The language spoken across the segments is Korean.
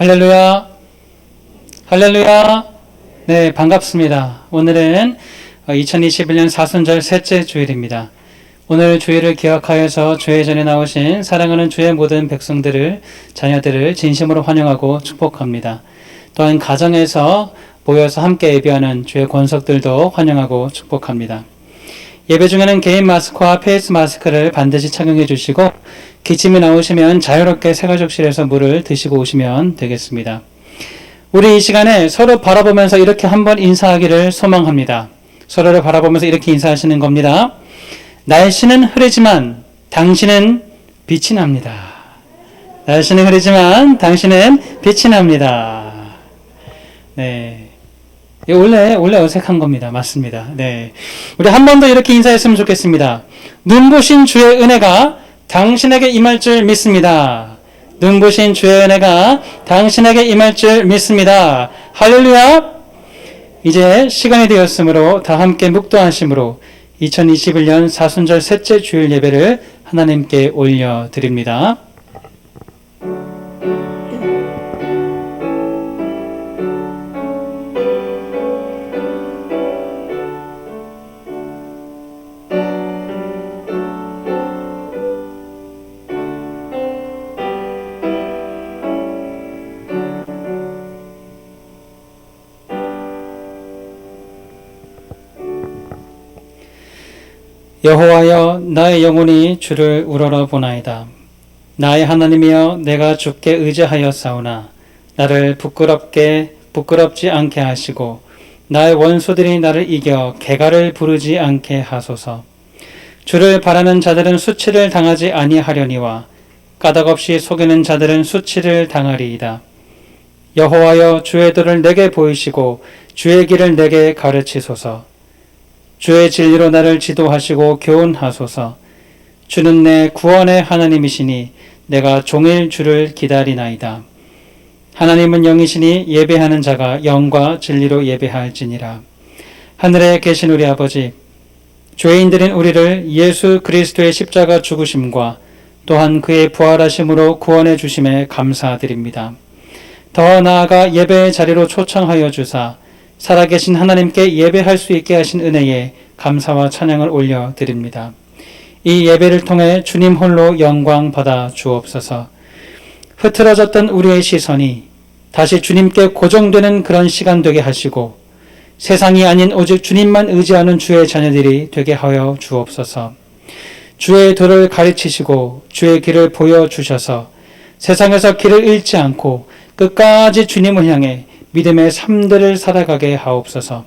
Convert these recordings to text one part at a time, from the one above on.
할렐루야. 할렐루야. 네, 반갑습니다. 오늘은 2021년 사순절 셋째 주일입니다. 오늘 주일을 기억하여서 주의 전에 나오신 사랑하는 주의 모든 백성들을, 자녀들을 진심으로 환영하고 축복합니다. 또한 가정에서 모여서 함께 예배하는 주의 권속들도 환영하고 축복합니다. 예배 중에는 개인 마스크와 페이스 마스크를 반드시 착용해 주시고 기침이 나오시면 자유롭게 새가족실에서 물을 드시고 오시면 되겠습니다. 우리 이 시간에 서로 바라보면서 이렇게 한번 인사하기를 소망합니다. 서로를 바라보면서 이렇게 인사하시는 겁니다. 날씨는 흐리지만 당신은 빛이 납니다. 날씨는 흐리지만 당신은 빛이 납니다. 네. 원래 어색한 겁니다. 맞습니다. 네. 우리 한 번 더 이렇게 인사했으면 좋겠습니다. 눈부신 주의 은혜가 당신에게 임할 줄 믿습니다. 눈부신 주의 은혜가 당신에게 임할 줄 믿습니다. 할렐루야! 이제 시간이 되었으므로 다 함께 묵도하심으로 2021년 사순절 셋째 주일 예배를 하나님께 올려드립니다. 여호와여, 나의 영혼이 주를 우러러 보나이다. 나의 하나님이여, 내가 주께 의지하였사오나 나를 부끄럽지 않게 하시고 나의 원수들이 나를 이겨 개가를 부르지 않게 하소서. 주를 바라는 자들은 수치를 당하지 아니하려니와 까닭없이 속이는 자들은 수치를 당하리이다. 여호와여, 주의 도를 내게 보이시고 주의 길을 내게 가르치소서. 주의 진리로 나를 지도하시고 교훈하소서. 주는 내 구원의 하나님이시니 내가 종일 주를 기다리나이다. 하나님은 영이시니 예배하는 자가 영과 진리로 예배할지니라. 하늘에 계신 우리 아버지, 죄인들인 우리를 예수 그리스도의 십자가 죽으심과 또한 그의 부활하심으로 구원해 주심에 감사드립니다. 더 나아가 예배의 자리로 초청하여 주사 살아계신 하나님께 예배할 수 있게 하신 은혜에 감사와 찬양을 올려드립니다. 이 예배를 통해 주님 홀로 영광 받아 주옵소서. 흐트러졌던 우리의 시선이 다시 주님께 고정되는 그런 시간 되게 하시고 세상이 아닌 오직 주님만 의지하는 주의 자녀들이 되게 하여 주옵소서. 주의 도를 가르치시고 주의 길을 보여주셔서 세상에서 길을 잃지 않고 끝까지 주님을 향해 믿음의 삶들을 살아가게 하옵소서.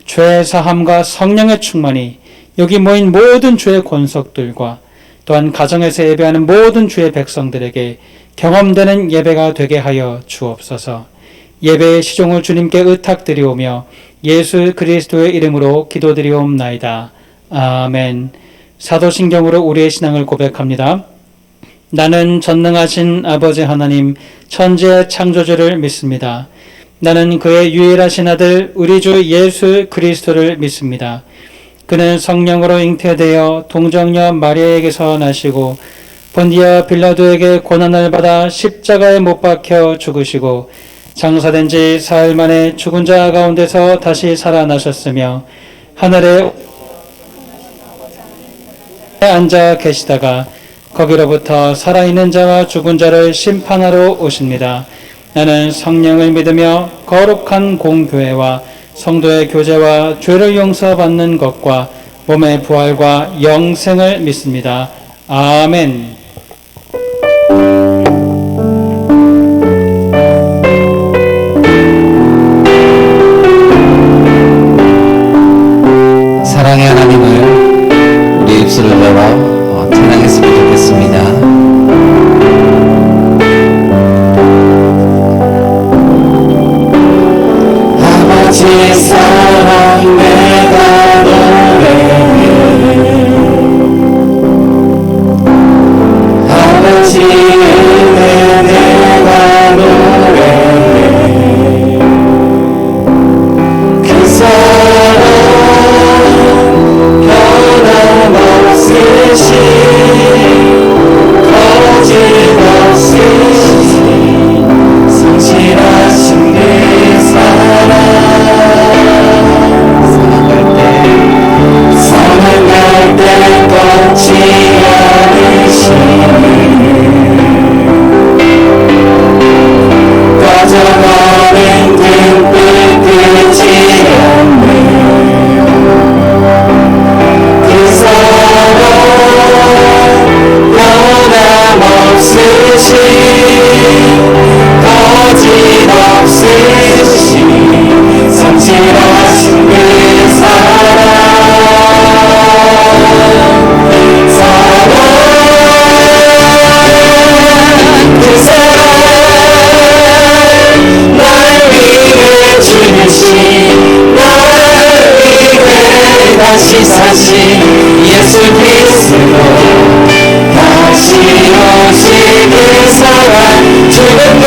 죄 사함과 성령의 충만이 여기 모인 모든 주의 권속들과 또한 가정에서 예배하는 모든 주의 백성들에게 경험되는 예배가 되게 하여 주옵소서. 예배의 시종을 주님께 의탁드리오며 예수 그리스도의 이름으로 기도드리옵나이다. 아멘. 사도신경으로 우리의 신앙을 고백합니다. 나는 전능하신 아버지 하나님 천지의 창조주를 믿습니다. 나는 그의 유일하신 아들 우리 주 예수 그리스도를 믿습니다. 그는 성령으로 잉태되어 동정녀 마리아에게서 나시고 본디아 빌라도에게 고난을 받아 십자가에 못 박혀 죽으시고 장사된 지 사흘 만에 죽은 자 가운데서 다시 살아나셨으며 하늘에 앉아 계시다가 거기로부터 살아있는 자와 죽은 자를 심판하러 오십니다. 나는 성령을 믿으며 거룩한 공교회와 성도의 교제와 죄를 용서받는 것과 몸의 부활과 영생을 믿습니다. 아멘. 사랑의 하나님을 우리 입술을 열어 찬양했으면 좋겠습니다. 아버지의 사랑 내가 노래해 그 사랑 죽음도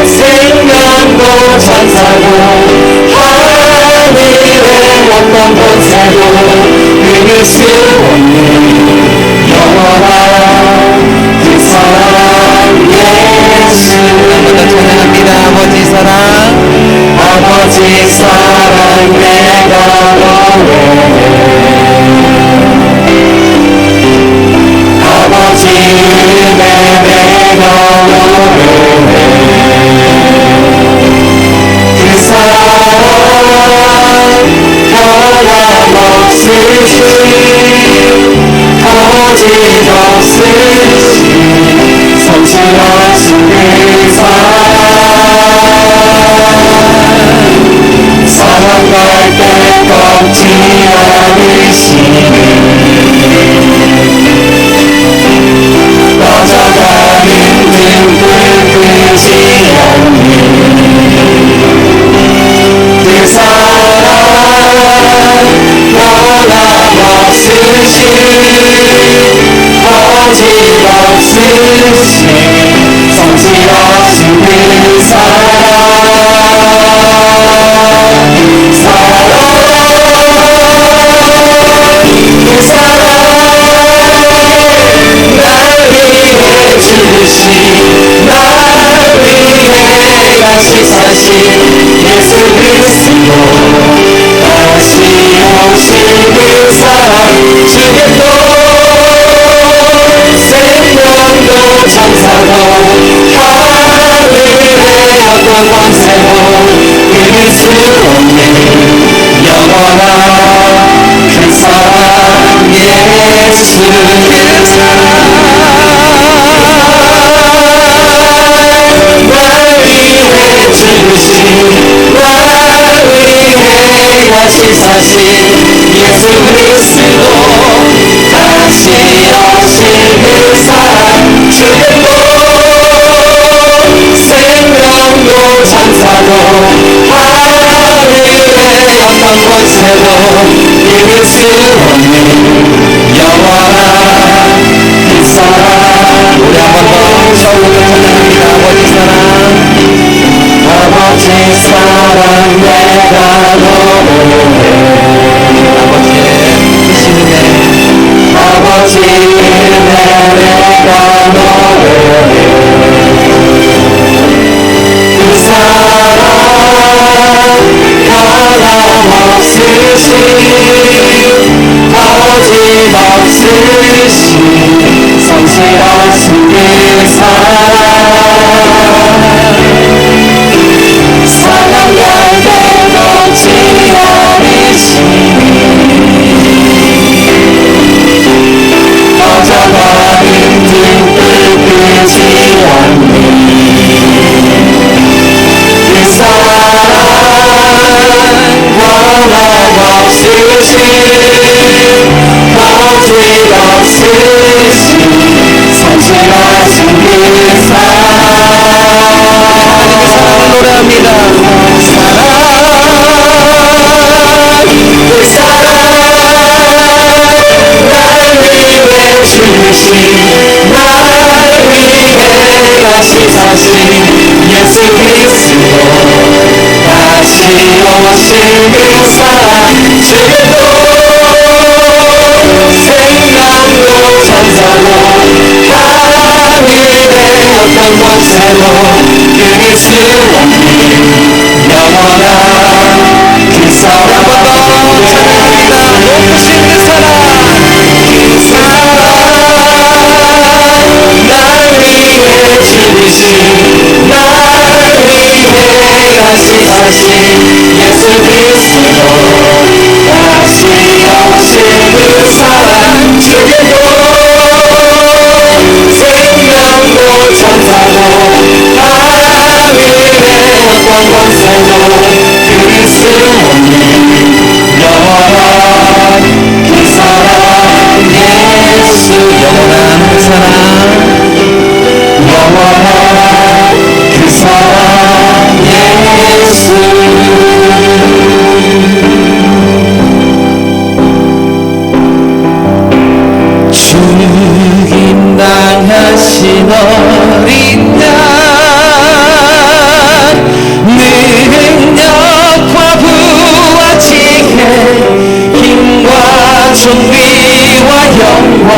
생명도 천사도 하늘의 어떤 권세도 끊을 수 없는 영원한 그 사랑 예수. 한번더 찬양합니다. 아버지 사랑 아버지 사랑 내가 노래해 아버지 은혜 내가 노래해 그 사랑 변함없으신 거짓없으신 성실하신 그 사랑할 때 꺾지 않으시네 꺼져가는 등불 끄지 않네 그 사랑 변함없으신 거짓없으신 성실하신 그 사신 예수 그리스도 다시 오신 그 사랑 죽음도 생명도 천사도 하늘의 어떤 권세도 끊을 수 없는 영원한 그 사랑 예수 다시 사신 예수 그리스도 다시 오신 그 사랑 죽음도 생명도 천사도 하늘의 어떤 권세도 이길 수 없는 영원한 그 사랑 우리 한 번 더 처음부터 찬양합니다. 아버지 사랑 아버지 사랑 내가 노래해 아버지의 크신 은혜 아버지 은혜 내가 노래해 그 사랑 변함없으신 거짓없으신 성실하신 그 사랑 사랑할 때 걷지 않으시니 꺼져가는 등불 끄지 않네 그 사랑 변함없으신 거짓없으신 성실하신 그 사랑 노래합니다. 그 사랑 날 위해 주신 날 위해 다시 사신 예수 그리스도 다시 오신 그 사랑 죽음도 생명도 천사도 하늘의 어떤 권세도 끊을 수 없는 영원한 그 사랑 한번 더 찬양합니다. 높으신 그 사랑 날 위해 죽으신 날 위해 다시 사신 예수 그리스도 다시 오신 그 사랑 죽음도 생명도 천사도 하늘의 어떤 권세도 끊을 수 없는 영원한 그 사랑 예수 영원한 그 사랑 영원한 그 사랑 예수 죽인 날 어린 양 능력과 부와 지혜 힘과 존귀와 영광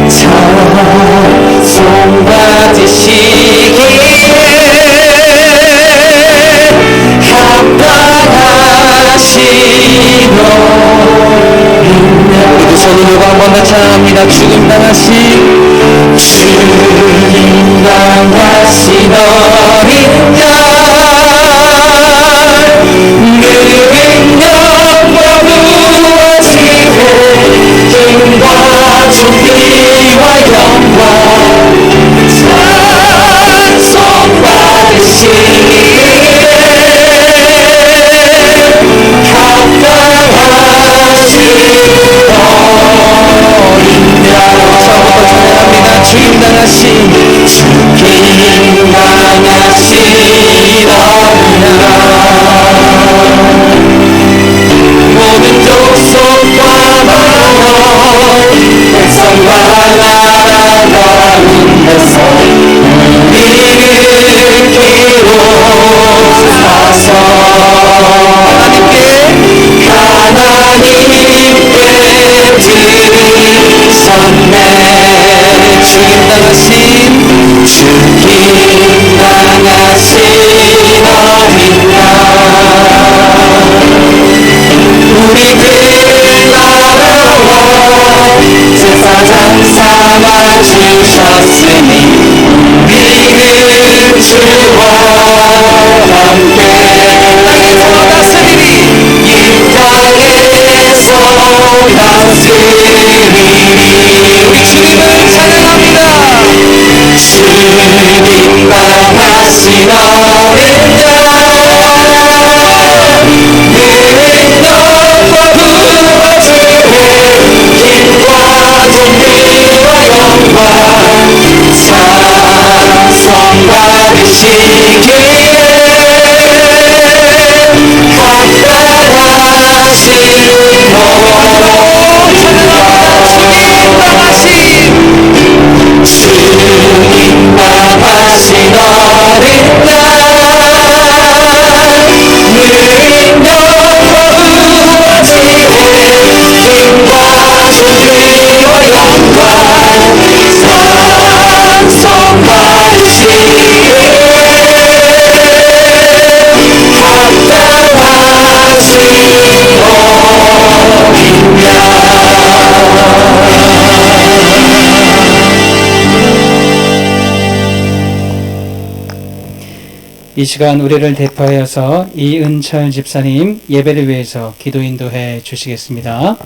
찬송받으시기에 합당하시노. 우리 손으로 한번 더 찬양합니다. 죽음 당하신 어린 양 능력과 부와 지혜 힘과 존귀와 영광 찬송받으시기에 모든 족속과 만원 백성과 나라 가운데서 우리를 기록하사 하나님께 드리셨네. 죽임 당하신 어린 양 우리들 나라와 제사장 삼아 주셨으니 우리는 주와 함께 땅에서 다스리리 이 땅에서 다스리리. 우리 주님을 찬양합니다. 주님 당하신 어린 양 능력과 부와 지혜 힘과 존귀와 영광 찬송받으시기에 합당하신 주님 당하신 어린 양 능력과 부와 지혜 힘과 존귀와 영광 찬송받으시기에 합당하신 어린 양. 이 시간 우리를 대표하여서 이은철 집사님 예배를 위해서 기도 인도해 주시겠습니다.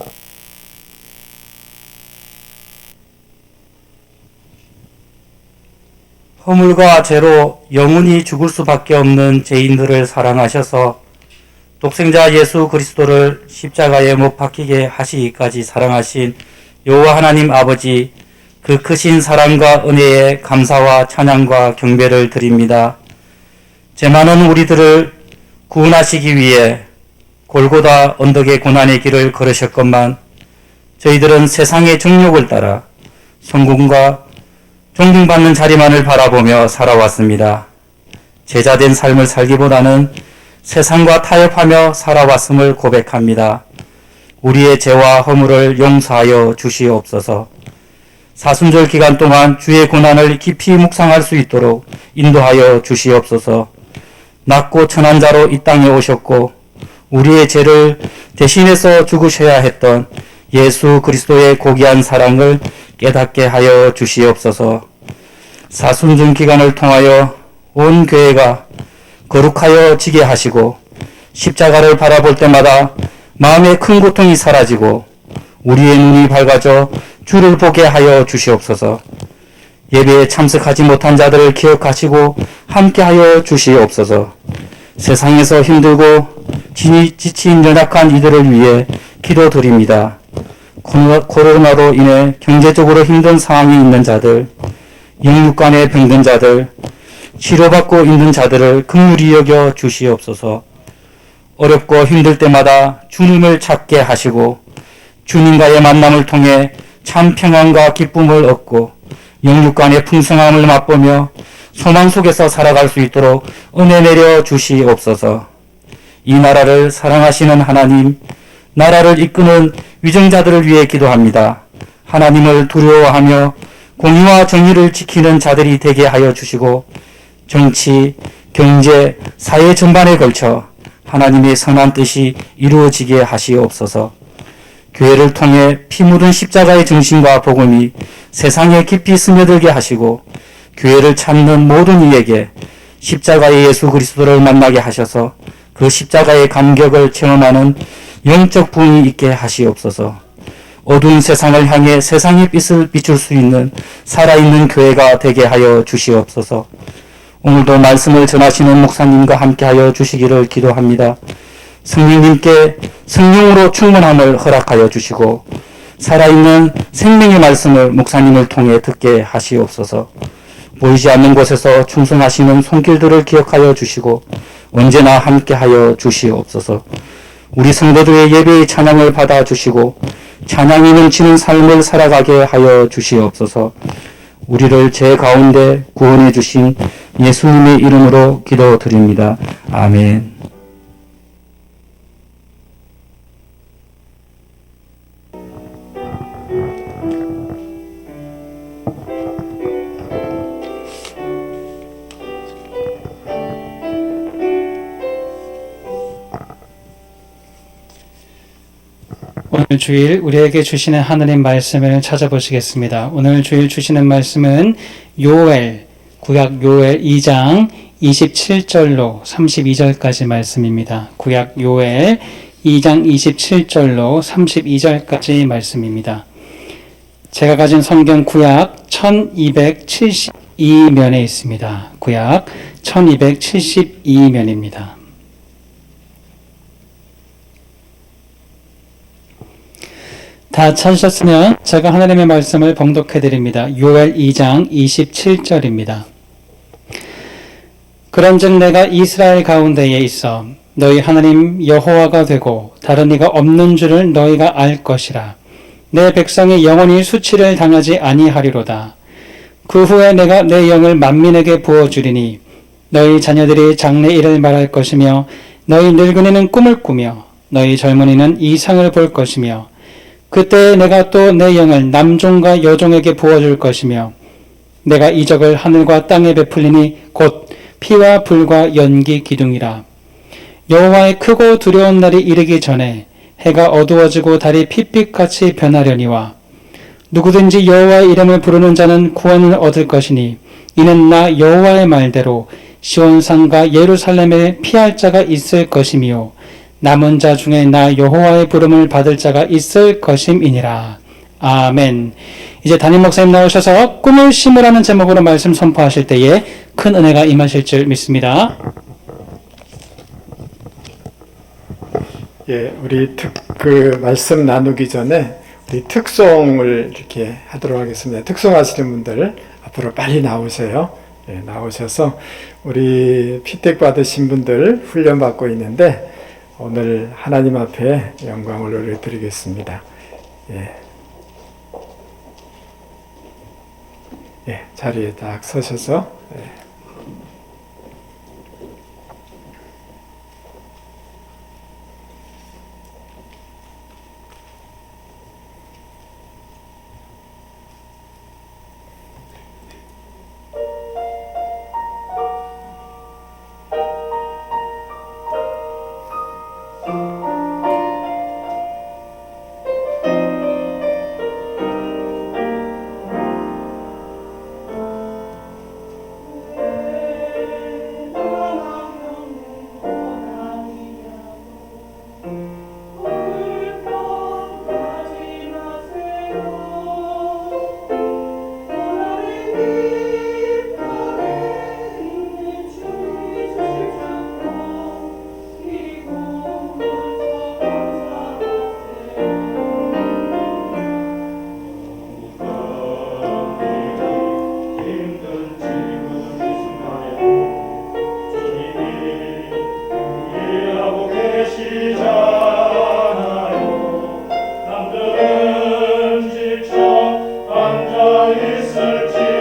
허물과 죄로 영원히 죽을 수밖에 없는 죄인들을 사랑하셔서 독생자 예수 그리스도를 십자가에 못 박히게 하시기까지 사랑하신 여호와 하나님 아버지, 그 크신 사랑과 은혜에 감사와 찬양과 경배를 드립니다. 죄 많은 우리들을 구원하시기 위해 골고다 언덕의 고난의 길을 걸으셨건만 저희들은 세상의 정욕을 따라 성공과 존경받는 자리만을 바라보며 살아왔습니다. 제자된 삶을 살기보다는 세상과 타협하며 살아왔음을 고백합니다. 우리의 죄와 허물을 용서하여 주시옵소서. 사순절 기간 동안 주의 고난을 깊이 묵상할 수 있도록 인도하여 주시옵소서. 낮고 천한 자로 이 땅에 오셨고 우리의 죄를 대신해서 죽으셔야 했던 예수 그리스도의 고귀한 사랑을 깨닫게 하여 주시옵소서. 사순절 기간을 통하여 온 교회가 거룩하여 지게 하시고 십자가를 바라볼 때마다 마음의 큰 고통이 사라지고 우리의 눈이 밝아져 주를 보게 하여 주시옵소서. 예배에 참석하지 못한 자들을 기억하시고 함께하여 주시옵소서. 세상에서 힘들고 지친 연약한 이들을 위해 기도드립니다. 코로나로 인해 경제적으로 힘든 상황이 있는 자들, 영육간에 병든 자들, 치료받고 있는 자들을 긍휼히 여겨 주시옵소서. 어렵고 힘들 때마다 주님을 찾게 하시고 주님과의 만남을 통해 참 평안과 기쁨을 얻고 영육간의 풍성함을 맛보며 소망 속에서 살아갈 수 있도록 은혜 내려 주시옵소서. 이 나라를 사랑하시는 하나님, 나라를 이끄는 위정자들을 위해 기도합니다. 하나님을 두려워하며 공의와 정의를 지키는 자들이 되게 하여 주시고 정치, 경제, 사회 전반에 걸쳐 하나님의 선한 뜻이 이루어지게 하시옵소서. 교회를 통해 피 묻은 십자가의 정신과 복음이 세상에 깊이 스며들게 하시고 교회를 찾는 모든 이에게 십자가의 예수 그리스도를 만나게 하셔서 그 십자가의 감격을 체험하는 영적 부흥이 있게 하시옵소서. 어두운 세상을 향해 세상의 빛을 비출 수 있는 살아있는 교회가 되게 하여 주시옵소서. 오늘도 말씀을 전하시는 목사님과 함께 하여 주시기를 기도합니다. 성령님께 성령으로 충만함을 허락하여 주시고 살아있는 생명의 말씀을 목사님을 통해 듣게 하시옵소서. 보이지 않는 곳에서 충성하시는 손길들을 기억하여 주시고 언제나 함께하여 주시옵소서. 우리 성도들의 예배의 찬양을 받아 주시고 찬양이 넘치는 삶을 살아가게 하여 주시옵소서. 우리를 죄 가운데 구원해 주신 예수님의 이름으로 기도드립니다. 아멘. 오늘 주일 우리에게 주시는 하나님 말씀을 찾아보시겠습니다. 오늘 주일 주시는 말씀은 요엘, 구약 요엘 2장 27절로 32절까지 말씀입니다. 구약 요엘 2장 27절로 32절까지 말씀입니다. 제가 가진 성경 구약 1272면에 있습니다. 구약 1272면입니다. 다 찾으셨으면 제가 하나님의 말씀을 봉독해 드립니다. 요엘 2장 27절입니다. 그런즉 내가 이스라엘 가운데에 있어 너희 하나님 여호와가 되고 다른 이가 없는 줄을 너희가 알 것이라. 내 백성이 영원히 수치를 당하지 아니하리로다. 그 후에 내가 내 영을 만민에게 부어주리니 너희 자녀들이 장래 일을 말할 것이며 너희 늙은이는 꿈을 꾸며 너희 젊은이는 이상을 볼 것이며 그때 내가 또 내 영을 남종과 여종에게 부어줄 것이며 내가 이적을 하늘과 땅에 베풀리니 곧 피와 불과 연기 기둥이라. 여호와의 크고 두려운 날이 이르기 전에 해가 어두워지고 달이 핏빛같이 변하려니와 누구든지 여호와의 이름을 부르는 자는 구원을 얻을 것이니 이는 나 여호와의 말대로 시온산과 예루살렘에 피할 자가 있을 것이며 남은 자 중에 나 여호와의 부름을 받을 자가 있을 것임이니라. 아멘. 이제 담임 목사님 나오셔서 꿈을 심으라는 제목으로 말씀 선포하실 때에 큰 은혜가 임하실 줄 믿습니다. 예, 우리 말씀 나누기 전에 우리 특송을 이렇게 하도록 하겠습니다. 특송 하시는 분들 앞으로 빨리 나오세요. 예, 나오셔서 우리 피택 받으신 분들 훈련 받고 있는데 오늘 하나님 앞에 영광을 올려드리겠습니다. 자리에 딱 서셔서 남들은 지쳐 앉아 있을지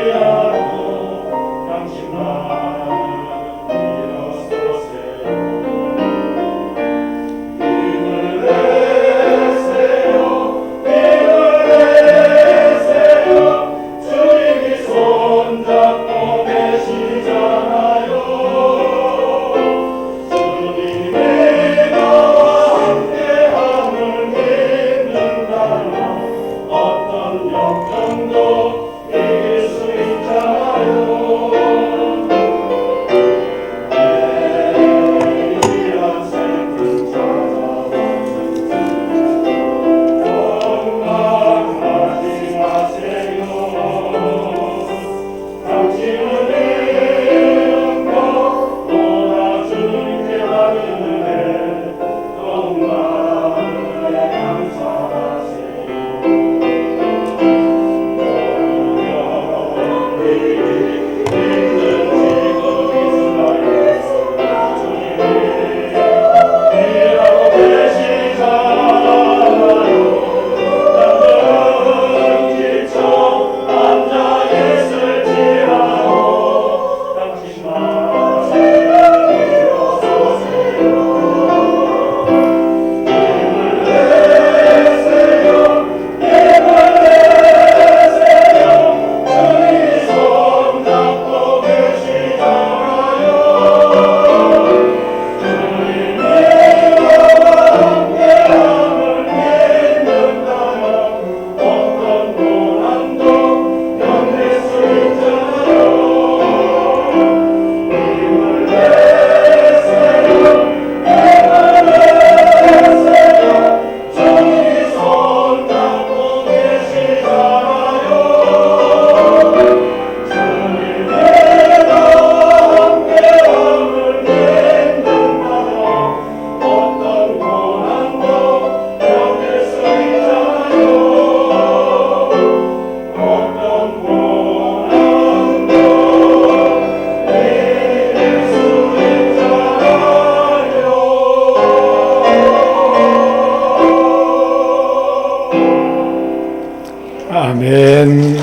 아멘.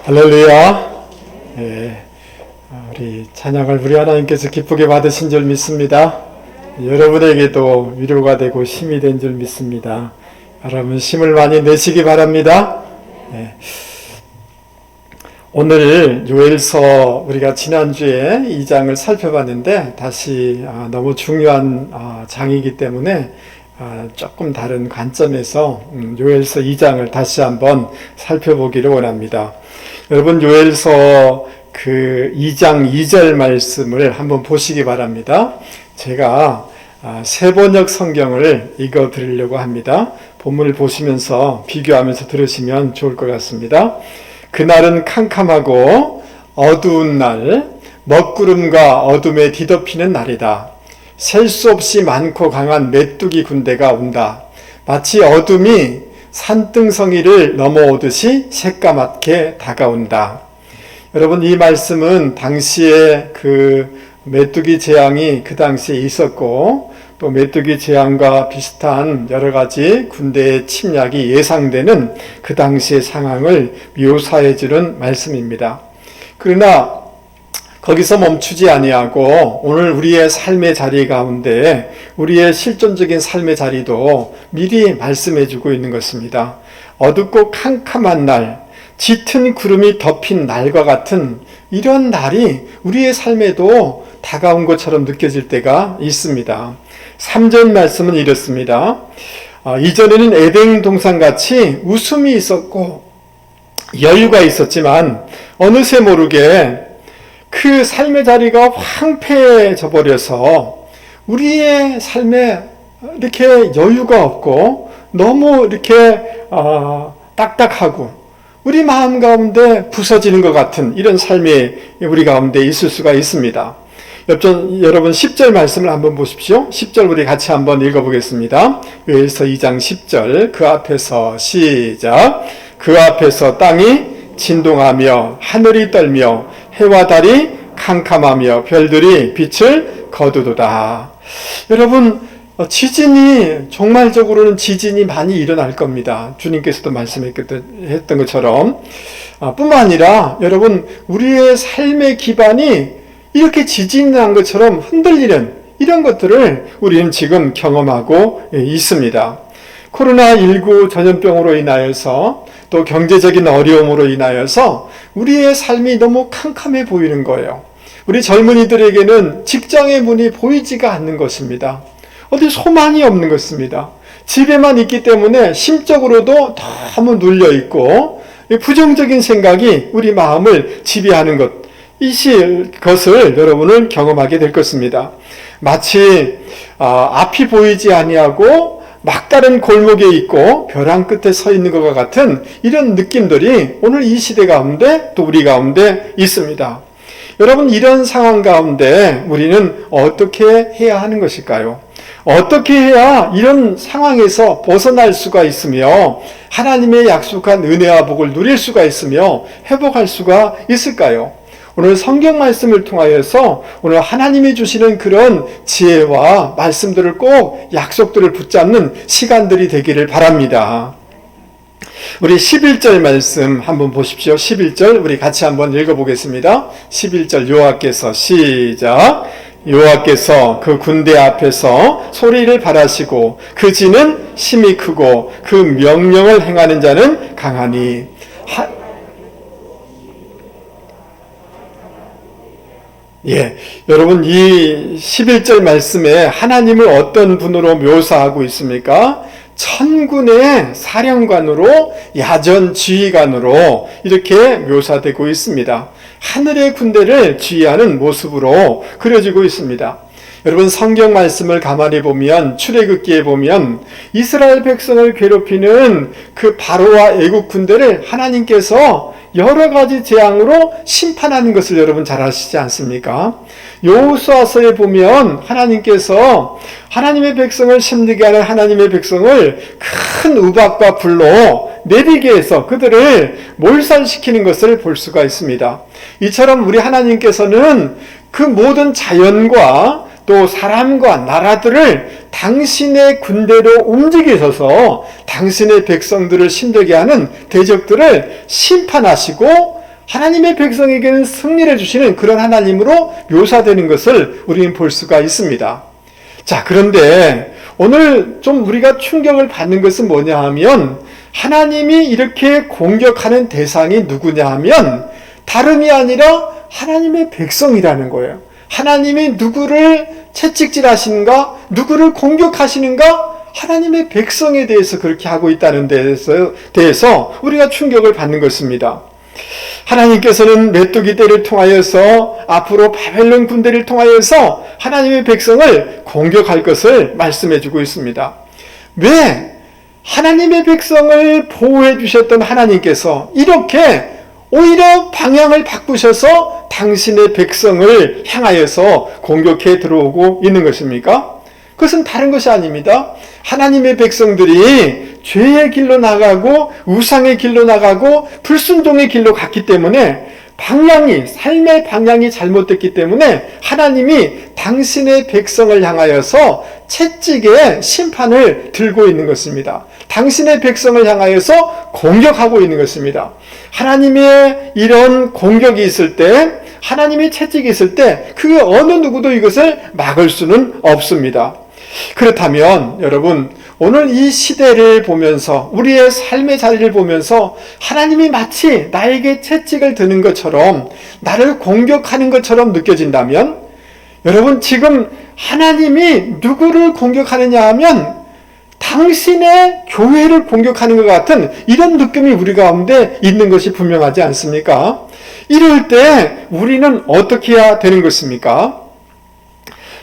할렐루야. 예, 우리 찬양을 우리 하나님께서 기쁘게 받으신 줄 믿습니다. 여러분에게도 위로가 되고 힘이 된 줄 믿습니다. 여러분 힘을 많이 내시기 바랍니다. 예. 오늘 요엘서 우리가 지난주에 2장을 살펴봤는데 다시 너무 중요한 장이기 때문에 조금 다른 관점에서 요엘서 2장을 다시 한번 살펴보기를 원합니다. 여러분 요엘서 그 2장 2절 말씀을 한번 보시기 바랍니다. 제가 세번역 성경을 읽어 드리려고 합니다. 본문을 보시면서 비교하면서 들으시면 좋을 것 같습니다. 그날은 캄캄하고 어두운 날, 먹구름과 어둠에 뒤덮이는 날이다. 셀 수 없이 많고 강한 메뚜기 군대가 온다. 마치 어둠이 산등성이를 넘어오듯이 새까맣게 다가온다. 여러분, 이 말씀은 당시에 그 메뚜기 재앙이 그 당시에 있었고 또 메뚜기 재앙과 비슷한 여러 가지 군대의 침략이 예상되는 그 당시의 상황을 묘사해 주는 말씀입니다. 그러나 거기서 멈추지 아니하고 오늘 우리의 삶의 자리 가운데 우리의 실존적인 삶의 자리도 미리 말씀해 주고 있는 것입니다. 어둡고 캄캄한 날, 짙은 구름이 덮인 날과 같은 이런 날이 우리의 삶에도 다가온 것처럼 느껴질 때가 있습니다. 3절 말씀은 이렇습니다. 이전에는 에덴 동산같이 웃음이 있었고 여유가 있었지만 어느새 모르게 그 삶의 자리가 황폐해져 버려서 우리의 삶에 이렇게 여유가 없고 너무 이렇게 딱딱하고 우리 마음 가운데 부서지는 것 같은 이런 삶이 우리 가운데 있을 수가 있습니다. 여러분 10절 말씀을 한번 보십시오. 10절 우리 같이 한번 읽어보겠습니다. 요엘서 2장 10절 그 앞에서 시작. 그 앞에서 땅이 진동하며 하늘이 떨며 해와 달이 캄캄하며 별들이 빛을 거두도다. 여러분 지진이 종말적으로는 지진이 많이 일어날 겁니다. 주님께서도 말씀했던 것처럼 뿐만 아니라 여러분 우리의 삶의 기반이 이렇게 지진이 난 것처럼 흔들리는 이런 것들을 우리는 지금 경험하고 있습니다. 코로나19 전염병으로 인하여서 또 경제적인 어려움으로 인하여서 우리의 삶이 너무 캄캄해 보이는 거예요. 우리 젊은이들에게는 직장의 문이 보이지가 않는 것입니다. 어디 소망이 없는 것입니다. 집에만 있기 때문에 심적으로도 너무 눌려있고 부정적인 생각이 우리 마음을 지배하는 것을 여러분은 경험하게 될 것입니다. 마치 앞이 보이지 아니하고 막다른 골목에 있고 벼랑 끝에 서 있는 것과 같은 이런 느낌들이 오늘 이 시대 가운데 또 우리 가운데 있습니다. 여러분 이런 상황 가운데 우리는 어떻게 해야 하는 것일까요? 어떻게 해야 이런 상황에서 벗어날 수가 있으며 하나님의 약속한 은혜와 복을 누릴 수가 있으며 회복할 수가 있을까요? 오늘 성경 말씀을 통하여서 오늘 하나님이 주시는 그런 지혜와 말씀들을 꼭 약속들을 붙잡는 시간들이 되기를 바랍니다. 우리 11절 말씀 한번 보십시오. 11절 우리 같이 한번 읽어보겠습니다. 11절 여호와께서 시작. 여호와께서 그 군대 앞에서 소리를 발하시고 그 지는 심히 크고 그 명령을 행하는 자는 강하니. 여러분 이 11절 말씀에 하나님을 어떤 분으로 묘사하고 있습니까? 천군의 사령관으로 야전 지휘관으로 이렇게 묘사되고 있습니다. 하늘의 군대를 지휘하는 모습으로 그려지고 있습니다. 여러분 성경 말씀을 가만히 보면 출애굽기에 보면 이스라엘 백성을 괴롭히는 그 바로와 애국 군대를 하나님께서 여러 가지 재앙으로 심판하는 것을 여러분 잘 아시지 않습니까? 여호수아서에 보면 하나님께서 하나님의 백성을 힘들게 하는 하나님의 백성을 큰 우박과 불로 내리게 해서 그들을 몰살시키는 것을 볼 수가 있습니다. 이처럼 우리 하나님께서는 그 모든 자연과 또 사람과 나라들을 당신의 군대로 움직이셔서 당신의 백성들을 힘들게 하는 대적들을 심판하시고 하나님의 백성에게는 승리를 주시는 그런 하나님으로 묘사되는 것을 우리는 볼 수가 있습니다. 자, 그런데 오늘 좀 우리가 충격을 받는 것은 뭐냐 하면 하나님이 이렇게 공격하는 대상이 누구냐 하면 다름이 아니라 하나님의 백성이라는 거예요. 하나님이 누구를 채찍질 하시는가? 누구를 공격하시는가? 하나님의 백성에 대해서 그렇게 하고 있다는 대해서 우리가 충격을 받는 것입니다. 하나님께서는 메뚜기 떼를 통하여서 앞으로 바벨론 군대를 통하여서 하나님의 백성을 공격할 것을 말씀해 주고 있습니다. 왜 하나님의 백성을 보호해 주셨던 하나님께서 이렇게 오히려 방향을 바꾸셔서 당신의 백성을 향하여서 공격해 들어오고 있는 것입니까? 그것은 다른 것이 아닙니다. 하나님의 백성들이 죄의 길로 나가고 우상의 길로 나가고 불순종의 길로 갔기 때문에 삶의 방향이 잘못됐기 때문에 하나님이 당신의 백성을 향하여서 채찍의 심판을 들고 있는 것입니다. 당신의 백성을 향하여서 공격하고 있는 것입니다. 하나님의 이런 공격이 있을 때, 하나님의 채찍이 있을 때 그게 어느 누구도 이것을 막을 수는 없습니다. 그렇다면 여러분 오늘 이 시대를 보면서 우리의 삶의 자리를 보면서 하나님이 마치 나에게 채찍을 드는 것처럼 나를 공격하는 것처럼 느껴진다면 여러분 지금 하나님이 누구를 공격하느냐 하면 당신의 교회를 공격하는 것 같은 이런 느낌이 우리 가운데 있는 것이 분명하지 않습니까? 이럴 때 우리는 어떻게 해야 되는 것입니까?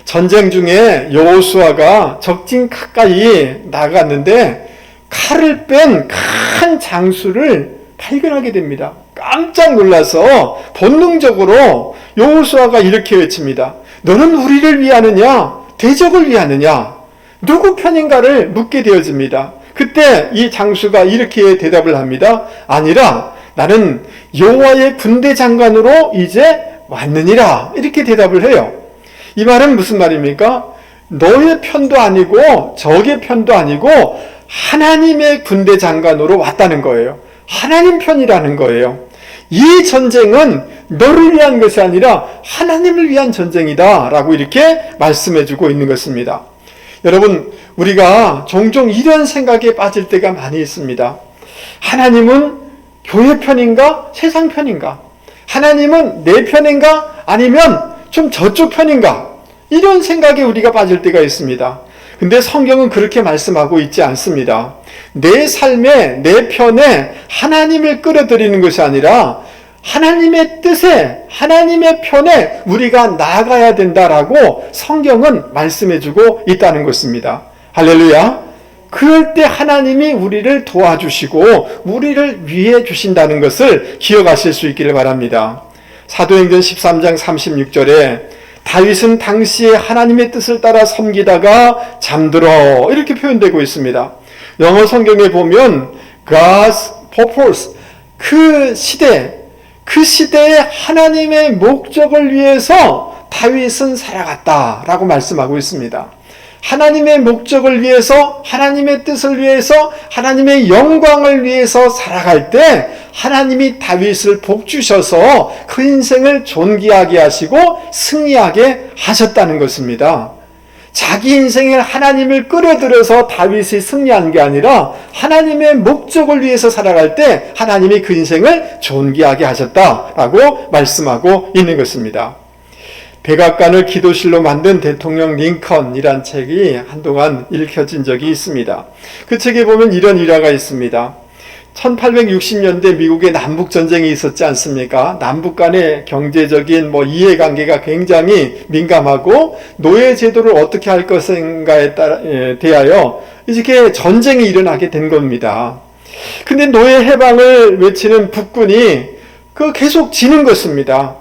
전쟁 중에 여호수아가 적진 가까이 나갔는데 칼을 뺀 큰 장수를 발견하게 됩니다. 깜짝 놀라서 본능적으로 여호수아가 이렇게 외칩니다. 너는 우리를 위하느냐? 대적을 위하느냐? 누구 편인가를 묻게 되어집니다. 그때 이 장수가 이렇게 대답을 합니다. 아니라 나는 여호와의 군대 장관으로 이제 왔느니라. 이렇게 대답을 해요. 이 말은 무슨 말입니까? 너의 편도 아니고 적의 편도 아니고 하나님의 군대 장관으로 왔다는 거예요. 하나님 편이라는 거예요. 이 전쟁은 너를 위한 것이 아니라 하나님을 위한 전쟁이다 라고 이렇게 말씀해주고 있는 것입니다. 여러분 우리가 종종 이런 생각에 빠질 때가 많이 있습니다. 하나님은 교회 편인가? 세상 편인가? 하나님은 내 편인가? 아니면 좀 저쪽 편인가? 이런 생각에 우리가 빠질 때가 있습니다. 근데 성경은 그렇게 말씀하고 있지 않습니다. 내 삶에 내 편에 하나님을 끌어들이는 것이 아니라 하나님의 뜻에 하나님의 편에 우리가 나아가야 된다라고 성경은 말씀해주고 있다는 것입니다. 할렐루야. 그럴 때 하나님이 우리를 도와주시고 우리를 위해 주신다는 것을 기억하실 수 있기를 바랍니다. 사도행전 13장 36절에 다윗은 당시에 하나님의 뜻을 따라 섬기다가 잠들어 이렇게 표현되고 있습니다. 영어 성경에 보면 God's purpose, 그 시대에 하나님의 목적을 위해서 다윗은 살아갔다라고 말씀하고 있습니다. 하나님의 목적을 위해서, 하나님의 뜻을 위해서, 하나님의 영광을 위해서 살아갈 때 하나님이 다윗을 복주셔서 그 인생을 존귀하게 하시고 승리하게 하셨다는 것입니다. 자기 인생에 하나님을 끌어들여서 다윗이 승리한 게 아니라 하나님의 목적을 위해서 살아갈 때 하나님이 그 인생을 존귀하게 하셨다라고 말씀하고 있는 것입니다. 백악관을 기도실로 만든 대통령 링컨이란 책이 한동안 읽혀진 적이 있습니다. 그 책에 보면 이런 일화가 있습니다. 1860년대 미국의 남북전쟁이 있었지 않습니까? 남북 간의 경제적인 이해관계가 굉장히 민감하고 노예제도를 어떻게 할 것인가에 대하여 이렇게 전쟁이 일어나게 된 겁니다. 근데 노예 해방을 외치는 북군이 계속 지는 것입니다.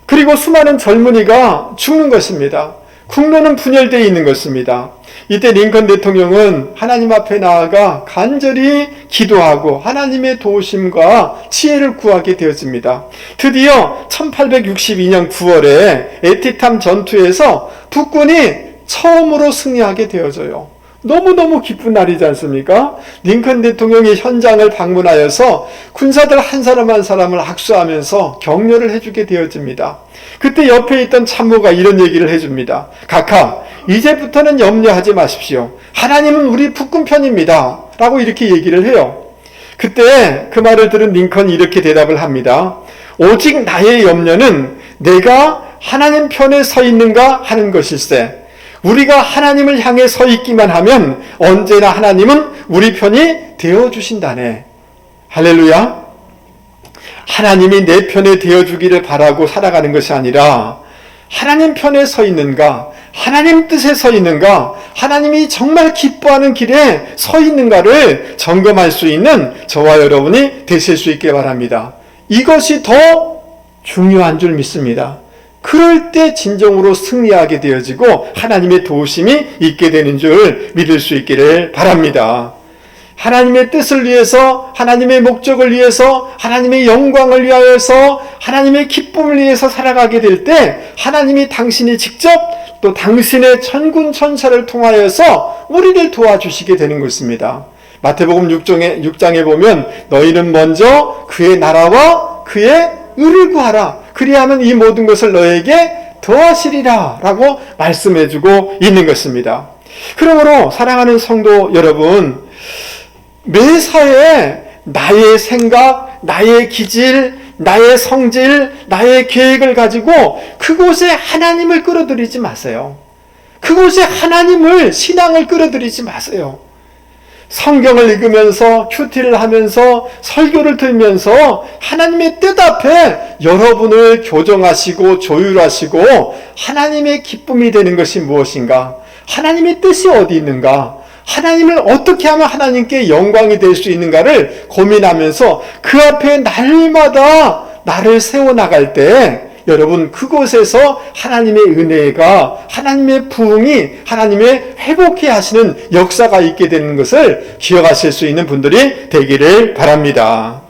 그리고 수많은 젊은이가 죽는 것입니다. 국론은 분열되어 있는 것입니다. 이때 링컨 대통령은 하나님 앞에 나아가 간절히 기도하고 하나님의 도우심과 지혜를 구하게 되어집니다. 드디어 1862년 9월에 에티탐 전투에서 북군이 처음으로 승리하게 되어져요. 너무너무 기쁜 날이지 않습니까? 링컨 대통령이 현장을 방문하여서 군사들 한 사람 한 사람을 악수하면서 격려를 해주게 되어집니다. 그때 옆에 있던 참모가 이런 얘기를 해줍니다. 각하, 이제부터는 염려하지 마십시오. 하나님은 우리 북군 편입니다. 라고 이렇게 얘기를 해요. 그때 그 말을 들은 링컨이 이렇게 대답을 합니다. 오직 나의 염려는 내가 하나님 편에 서 있는가 하는 것일세. 우리가 하나님을 향해 서 있기만 하면 언제나 하나님은 우리 편이 되어주신다네. 할렐루야. 하나님이 내 편에 되어주기를 바라고 살아가는 것이 아니라 하나님 편에 서 있는가, 하나님 뜻에 서 있는가, 하나님이 정말 기뻐하는 길에 서 있는가를 점검할 수 있는 저와 여러분이 되실 수 있게 바랍니다. 이것이 더 중요한 줄 믿습니다. 그럴 때 진정으로 승리하게 되어지고 하나님의 도우심이 있게 되는 줄 믿을 수 있기를 바랍니다. 하나님의 뜻을 위해서, 하나님의 목적을 위해서, 하나님의 영광을 위하여서, 하나님의 기쁨을 위해서 살아가게 될 때 하나님이 당신이 직접 또 당신의 천군 천사를 통하여서 우리를 도와주시게 되는 것입니다. 마태복음 6장에 보면 너희는 먼저 그의 나라와 그의 의를 구하라. 그리하면 이 모든 것을 너에게 더하시리라 라고 말씀해주고 있는 것입니다. 그러므로 사랑하는 성도 여러분, 매사에 나의 생각, 나의 기질, 나의 성질, 나의 계획을 가지고 그곳에 하나님을 끌어들이지 마세요. 그곳에 하나님을, 신앙을 끌어들이지 마세요. 성경을 읽으면서 큐티를 하면서 설교를 들으면서 하나님의 뜻 앞에 여러분을 교정하시고 조율하시고 하나님의 기쁨이 되는 것이 무엇인가? 하나님의 뜻이 어디 있는가? 하나님을 어떻게 하면 하나님께 영광이 될 수 있는가를 고민하면서 그 앞에 날마다 나를 세워나갈 때 여러분 그곳에서 하나님의 은혜가, 하나님의 부흥이, 하나님의 회복해 하시는 역사가 있게 되는 것을 기억하실 수 있는 분들이 되기를 바랍니다.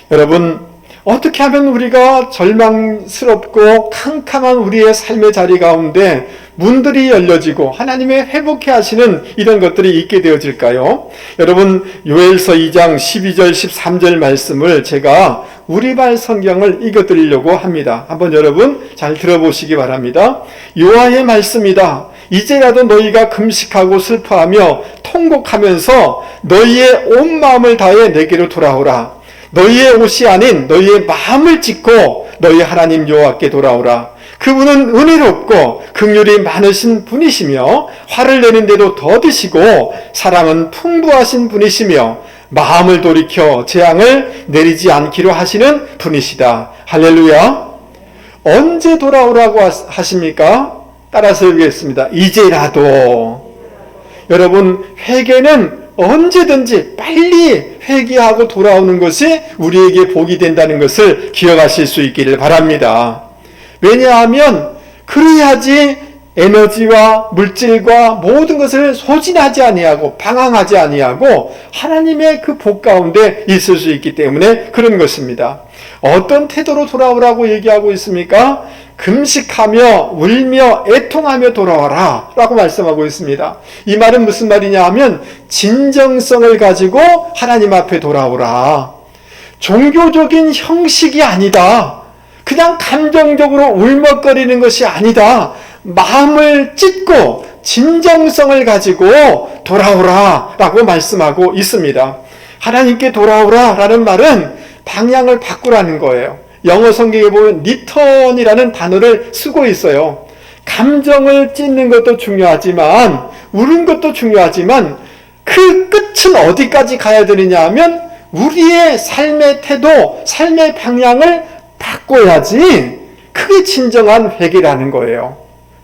여러분, 어떻게 하면 우리가 절망스럽고 캄캄한 우리의 삶의 자리 가운데 문들이 열려지고 하나님의 회복해 하시는 이런 것들이 있게 되어질까요? 여러분, 요엘서 2장 12절 13절 말씀을 제가 우리말 성경을 읽어드리려고 합니다. 한번 여러분 잘 들어보시기 바랍니다. 여호와의 말씀이다. 이제라도 너희가 금식하고 슬퍼하며 통곡하면서 너희의 온 마음을 다해 내게로 돌아오라. 너희의 옷이 아닌 너희의 마음을 찢고 너희 하나님 여호와께 돌아오라. 그분은 은혜롭고 긍휼이 많으신 분이시며 화를 내는데도 더디시고 사랑은 풍부하신 분이시며 마음을 돌이켜 재앙을 내리지 않기로 하시는 분이시다. 할렐루야. 언제 돌아오라고 하십니까? 따라서 읽겠습니다. 이제라도. 여러분, 회개는 언제든지 빨리 회개하고 돌아오는 것이 우리에게 복이 된다는 것을 기억하실 수 있기를 바랍니다. 왜냐하면 그래야지 에너지와 물질과 모든 것을 소진하지 아니하고 방황하지 아니하고 하나님의 그 복 가운데 있을 수 있기 때문에 그런 것입니다. 어떤 태도로 돌아오라고 얘기하고 있습니까? 금식하며 울며 애통하며 돌아와라 라고 말씀하고 있습니다. 이 말은 무슨 말이냐 하면 진정성을 가지고 하나님 앞에 돌아오라. 종교적인 형식이 아니다. 그냥 감정적으로 울먹거리는 것이 아니다. 마음을 찢고 진정성을 가지고 돌아오라 라고 말씀하고 있습니다. 하나님께 돌아오라 라는 말은 방향을 바꾸라는 거예요. 영어 성경에 보면 return이라는 단어를 쓰고 있어요. 감정을 찢는 것도 중요하지만 우는 것도 중요하지만 그 끝은 어디까지 가야 되느냐 하면 우리의 삶의 태도, 삶의 방향을 바꿔야지 그게 진정한 회개라는 거예요.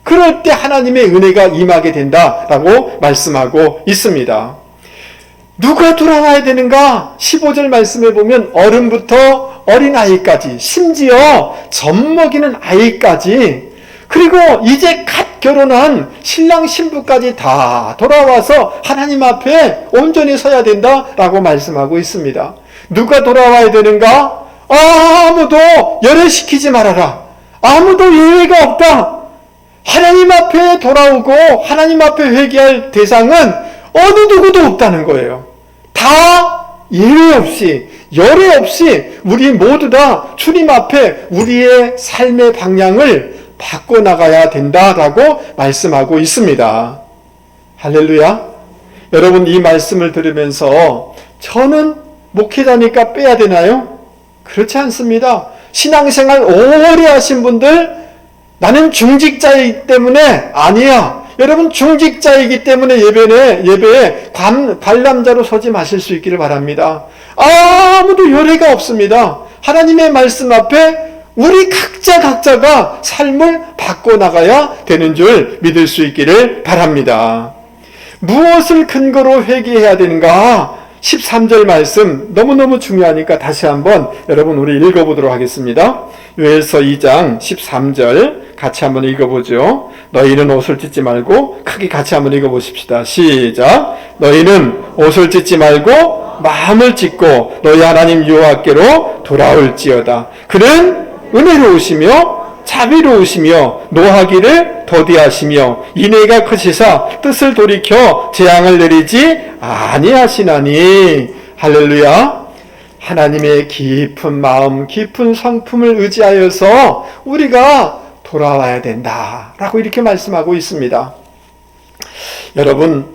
그럴 때 하나님의 은혜가 임하게 된다라고 말씀하고 있습니다. 누가 돌아와야 되는가? 15절 말씀에 보면 어른부터 어린아이까지, 심지어 젖먹이는 아이까지, 그리고 이제 갓 결혼한 신랑 신부까지 다 돌아와서 하나님 앞에 온전히 서야 된다라고 말씀하고 있습니다. 누가 돌아와야 되는가? 아무도 열애시키지 말아라. 아무도 예외가 없다. 하나님 앞에 돌아오고 하나님 앞에 회개할 대상은 어느 누구도 없다는 거예요. 다 예외 없이 열애 없이 우리 모두 다 주님 앞에 우리의 삶의 방향을 바꿔나가야 된다라고 말씀하고 있습니다. 할렐루야. 여러분, 이 말씀을 들으면서 저는 목회자니까 빼야 되나요? 그렇지 않습니다. 신앙생활 오래 하신 분들, 나는 중직자이기 때문에 아니야. 여러분, 중직자이기 때문에 예배에 관람자로 서지 마실 수 있기를 바랍니다. 아무도 열애가 없습니다. 하나님의 말씀 앞에 우리 각자가 삶을 바꿔나가야 되는 줄 믿을 수 있기를 바랍니다. 무엇을 근거로 회개해야 되는가? 13절 말씀 너무너무 중요하니까 다시 한번 여러분 우리 읽어보도록 하겠습니다. 요엘서 2장 13절 같이 한번 읽어보죠. 너희는 옷을 찢지 말고, 크게 같이 한번 읽어보십시다. 시작. 너희는 옷을 찢지 말고 마음을 찢고 너희 하나님 여호와께로 돌아올지어다. 그는 은혜로우시며 자비로우시며 노하기를 더디하시며 인애가 크시사 뜻을 돌이켜 재앙을 내리지 아니하시나니. 할렐루야. 하나님의 깊은 마음, 깊은 성품을 의지하여서 우리가 돌아와야 된다라고 이렇게 말씀하고 있습니다. 여러분,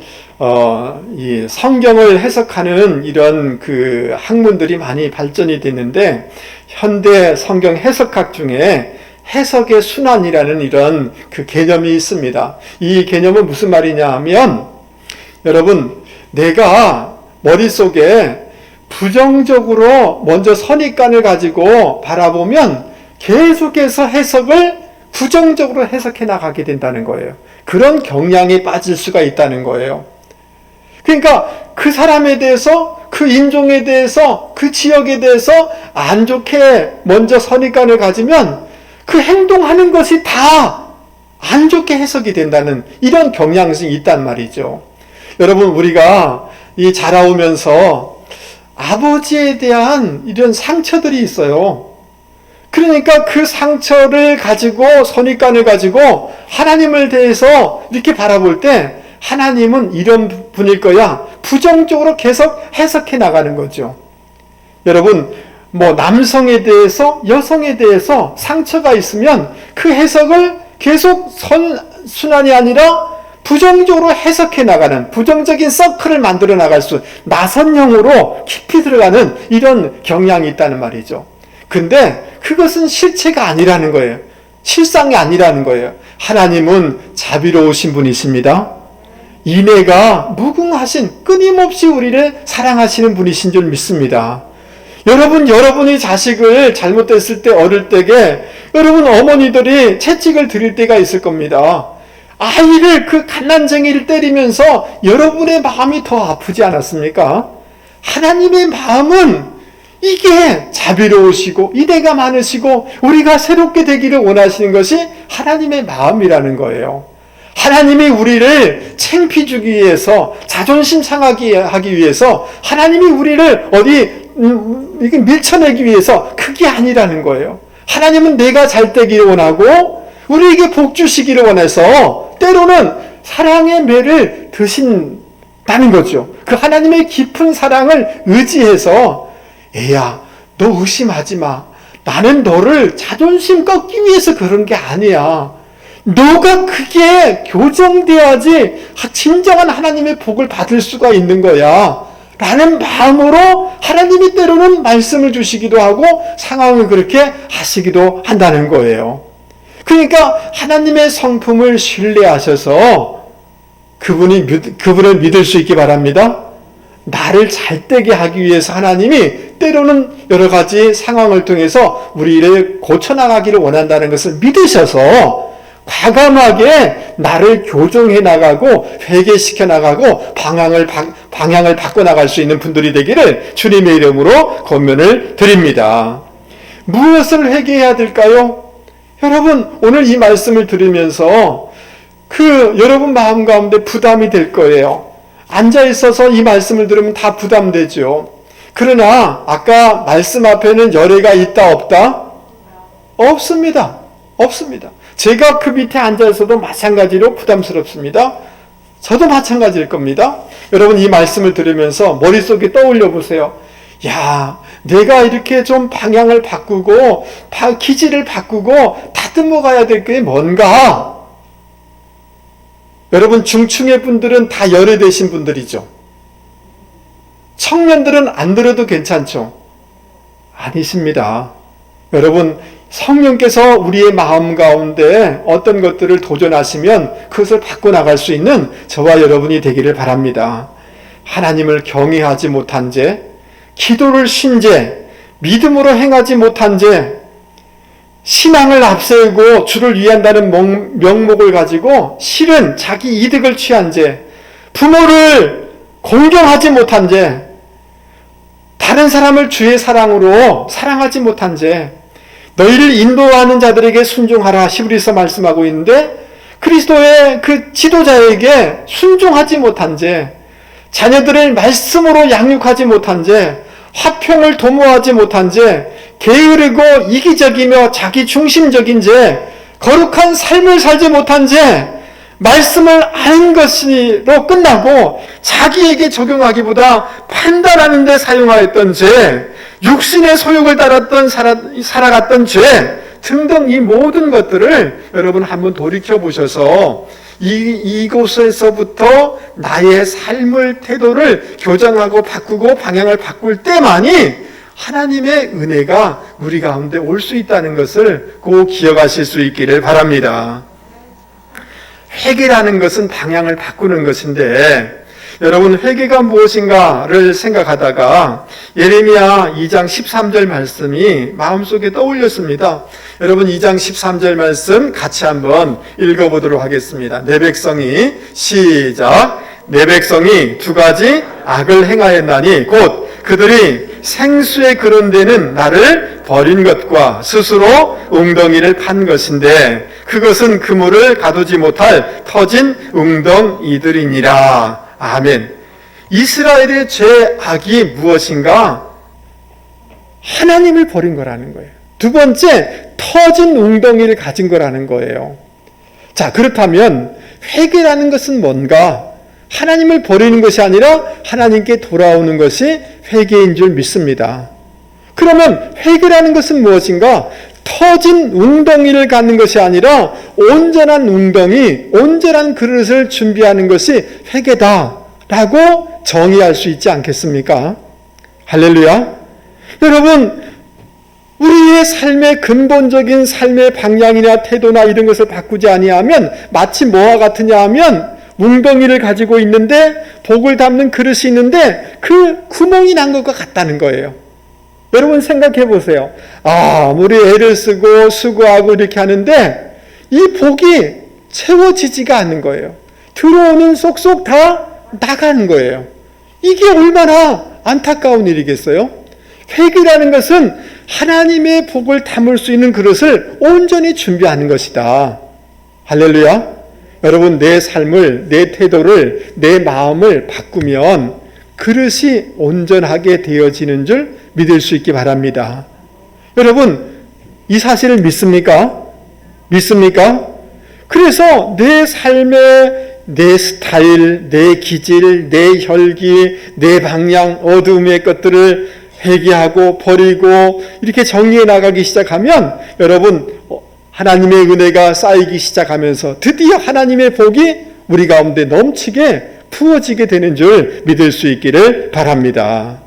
이 성경을 해석하는 이런 그 학문들이 많이 발전이 됐는데, 현대 성경 해석학 중에 해석의 순환이라는 이런 그 개념이 있습니다. 이 개념은 무슨 말이냐 하면, 여러분, 내가 머릿속에 부정적으로 먼저 선입관을 가지고 바라보면 계속해서 해석을 부정적으로 해석해 나가게 된다는 거예요. 그런 경향에 빠질 수가 있다는 거예요. 그러니까 그 사람에 대해서, 그 인종에 대해서, 그 지역에 대해서 안 좋게 먼저 선입관을 가지면 그 행동하는 것이 다 안 좋게 해석이 된다는 이런 경향성이 있단 말이죠. 여러분, 우리가 이 자라오면서 아버지에 대한 이런 상처들이 있어요. 그러니까 그 상처를 가지고, 선입관을 가지고 하나님을 대해서 이렇게 바라볼 때 하나님은 이런 분일 거야, 부정적으로 계속 해석해 나가는 거죠. 여러분, 남성에 대해서, 여성에 대해서 상처가 있으면 그 해석을 계속 선순환이 아니라 부정적으로 해석해 나가는, 부정적인 서클을 만들어 나갈 수, 나선형으로 깊이 들어가는 이런 경향이 있다는 말이죠. 근데 그것은 실체가 아니라는 거예요. 실상이 아니라는 거예요. 하나님은 자비로우신 분이십니다. 인애가 무궁하신, 끊임없이 우리를 사랑하시는 분이신 줄 믿습니다. 여러분이 자식을 잘못됐을 때, 어릴 때에 여러분 어머니들이 채찍을 드릴 때가 있을 겁니다. 아이를, 그 갓난쟁이를 때리면서 여러분의 마음이 더 아프지 않았습니까? 하나님의 마음은 이게 자비로우시고 이대가 많으시고 우리가 새롭게 되기를 원하시는 것이 하나님의 마음이라는 거예요. 하나님이 우리를 창피 주기 위해서, 자존심 상하게 하기 위해서, 하나님이 우리를 이게 밀쳐내기 위해서 그게 아니라는 거예요. 하나님은 내가 잘 되기를 원하고 우리에게 복 주시기를 원해서 때로는 사랑의 매를 드신다는 거죠. 그 하나님의 깊은 사랑을 의지해서 애야, 너 의심하지 마. 나는 너를 자존심 꺾기 위해서 그런 게 아니야. 너가 그게 교정돼야지 진정한 하나님의 복을 받을 수가 있는 거야. 라는 마음으로 하나님이 때로는 말씀을 주시기도 하고 상황을 그렇게 하시기도 한다는 거예요. 그러니까 하나님의 성품을 신뢰하셔서 그분을 믿을 수 있기 바랍니다. 나를 잘되게 하기 위해서 하나님이 때로는 여러 가지 상황을 통해서 우리를 고쳐나가기를 원한다는 것을 믿으셔서 과감하게 나를 교정해 나가고 회개시켜 나가고 방향을 바꿔 나갈 수 있는 분들이 되기를 주님의 이름으로 권면을 드립니다. 무엇을 회개해야 될까요? 여러분, 오늘 이 말씀을 들으면서 여러분 마음 가운데 부담이 될 거예요. 앉아 있어서 이 말씀을 들으면 다 부담되죠. 그러나 아까 말씀 앞에는 열애가 있다 없다? 없습니다. 없습니다. 제가 그 밑에 앉아 있어도 마찬가지로 부담스럽습니다. 저도 마찬가지일 겁니다. 여러분, 이 말씀을 들으면서 머릿속에 떠올려 보세요. 야, 내가 이렇게 좀 방향을 바꾸고 기질을 바꾸고 다듬어 가야 될 게 뭔가? 여러분, 중층의 분들은 다 열애되신 분들이죠. 청년들은 안 들어도 괜찮죠? 아니십니다. 여러분, 성령께서 우리의 마음 가운데 어떤 것들을 도전하시면 그것을 바꿔나갈 수 있는 저와 여러분이 되기를 바랍니다. 하나님을 경외하지 못한 죄, 기도를 쉰 죄, 믿음으로 행하지 못한 죄, 신앙을 앞세우고 주를 위한다는 명목을 가지고 실은 자기 이득을 취한 죄, 부모를 공경하지 못한 죄, 다른 사람을 주의 사랑으로 사랑하지 못한 죄, 너희를 인도하는 자들에게 순종하라 히브리서 말씀하고 있는데 그리스도의 그 지도자에게 순종하지 못한 죄, 자녀들을 말씀으로 양육하지 못한 죄, 화평을 도모하지 못한 죄, 게으르고 이기적이며 자기 중심적인 죄, 거룩한 삶을 살지 못한 죄, 말씀을 아는 것으로 끝나고 자기에게 적용하기보다 판단하는 데 사용하였던 죄, 육신의 소욕을 따랐던 살아갔던 죄 등등 이 모든 것들을 여러분 한번 돌이켜 보셔서 이곳에서부터 나의 삶을 태도를 교정하고 바꾸고 방향을 바꿀 때만이 하나님의 은혜가 우리 가운데 올 수 있다는 것을 꼭 기억하실 수 있기를 바랍니다. 회개라는 것은 방향을 바꾸는 것인데 여러분, 회개가 무엇인가를 생각하다가 예레미야 2장 13절 말씀이 마음속에 떠올렸습니다. 여러분, 2장 13절 말씀 같이 한번 읽어보도록 하겠습니다. 내 백성이 시작. 내 백성이 두 가지 악을 행하였나니 곧 그들이 생수에 그런 데는 나를 버린 것과 스스로 웅덩이를 판 것인데 그것은 그물을 가두지 못할 터진 웅덩이들이니라. 아멘. 이스라엘의 죄악이 무엇인가? 하나님을 버린 거라는 거예요. 두 번째, 터진 웅덩이를 가진 거라는 거예요. 자, 그렇다면 회개라는 것은 뭔가? 하나님을 버리는 것이 아니라 하나님께 돌아오는 것이 회개인 줄 믿습니다. 그러면 회개라는 것은 무엇인가? 터진 웅덩이를 갖는 것이 아니라 온전한 웅덩이, 온전한 그릇을 준비하는 것이 회개다라고 정의할 수 있지 않겠습니까? 할렐루야. 여러분, 우리의 삶의 근본적인 삶의 방향이나 태도나 이런 것을 바꾸지 아니하면 마치 뭐와 같으냐 하면 웅덩이를 가지고 있는데 복을 담는 그릇이 있는데 그 구멍이 난 것과 같다는 거예요. 여러분 생각해 보세요. 아무리 애를 쓰고 수고하고 이렇게 하는데 이 복이 채워지지가 않는 거예요. 들어오는 쏙쏙 다 나가는 거예요. 이게 얼마나 안타까운 일이겠어요? 회개라는 것은 하나님의 복을 담을 수 있는 그릇을 온전히 준비하는 것이다. 할렐루야. 여러분, 내 삶을, 내 태도를, 내 마음을 바꾸면 그릇이 온전하게 되어지는 줄 믿을 수 있기 바랍니다. 여러분, 이 사실을 믿습니까? 믿습니까? 그래서 내 삶의 내 스타일, 내 기질, 내 혈기, 내 방향, 어두움의 것들을 회개하고 버리고 이렇게 정리해 나가기 시작하면 여러분, 하나님의 은혜가 쌓이기 시작하면서 드디어 하나님의 복이 우리 가운데 넘치게 부어지게 되는 줄 믿을 수 있기를 바랍니다.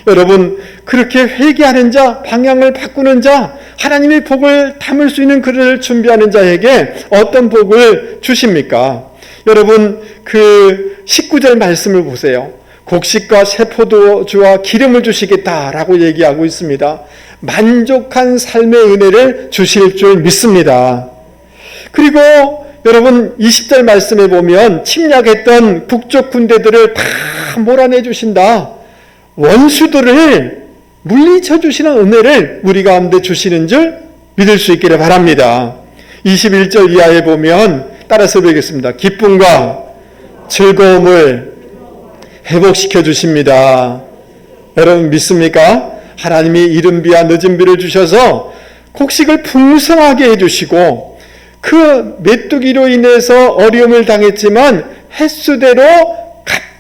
여러분, 그렇게 회개하는 자, 방향을 바꾸는 자, 하나님의 복을 담을 수 있는 그릇을 준비하는 자에게 어떤 복을 주십니까? 여러분, 그 19절 말씀을 보세요. 곡식과 새포도주와 기름을 주시겠다라고 얘기하고 있습니다. 만족한 삶의 은혜를 주실 줄 믿습니다. 그리고 여러분 20절 말씀에 보면 침략했던 북쪽 군대들을 다 몰아내 주신다. 원수들을 물리쳐 주시는 은혜를 우리 가운데 주시는 줄 믿을 수 있기를 바랍니다. 21절 이하에 보면 따라서 보겠습니다. 기쁨과 즐거움을 회복시켜 주십니다. 여러분 믿습니까? 하나님이 이른 비와 늦은 비를 주셔서 곡식을 풍성하게 해주시고 그 메뚜기로 인해서 어려움을 당했지만 횟수대로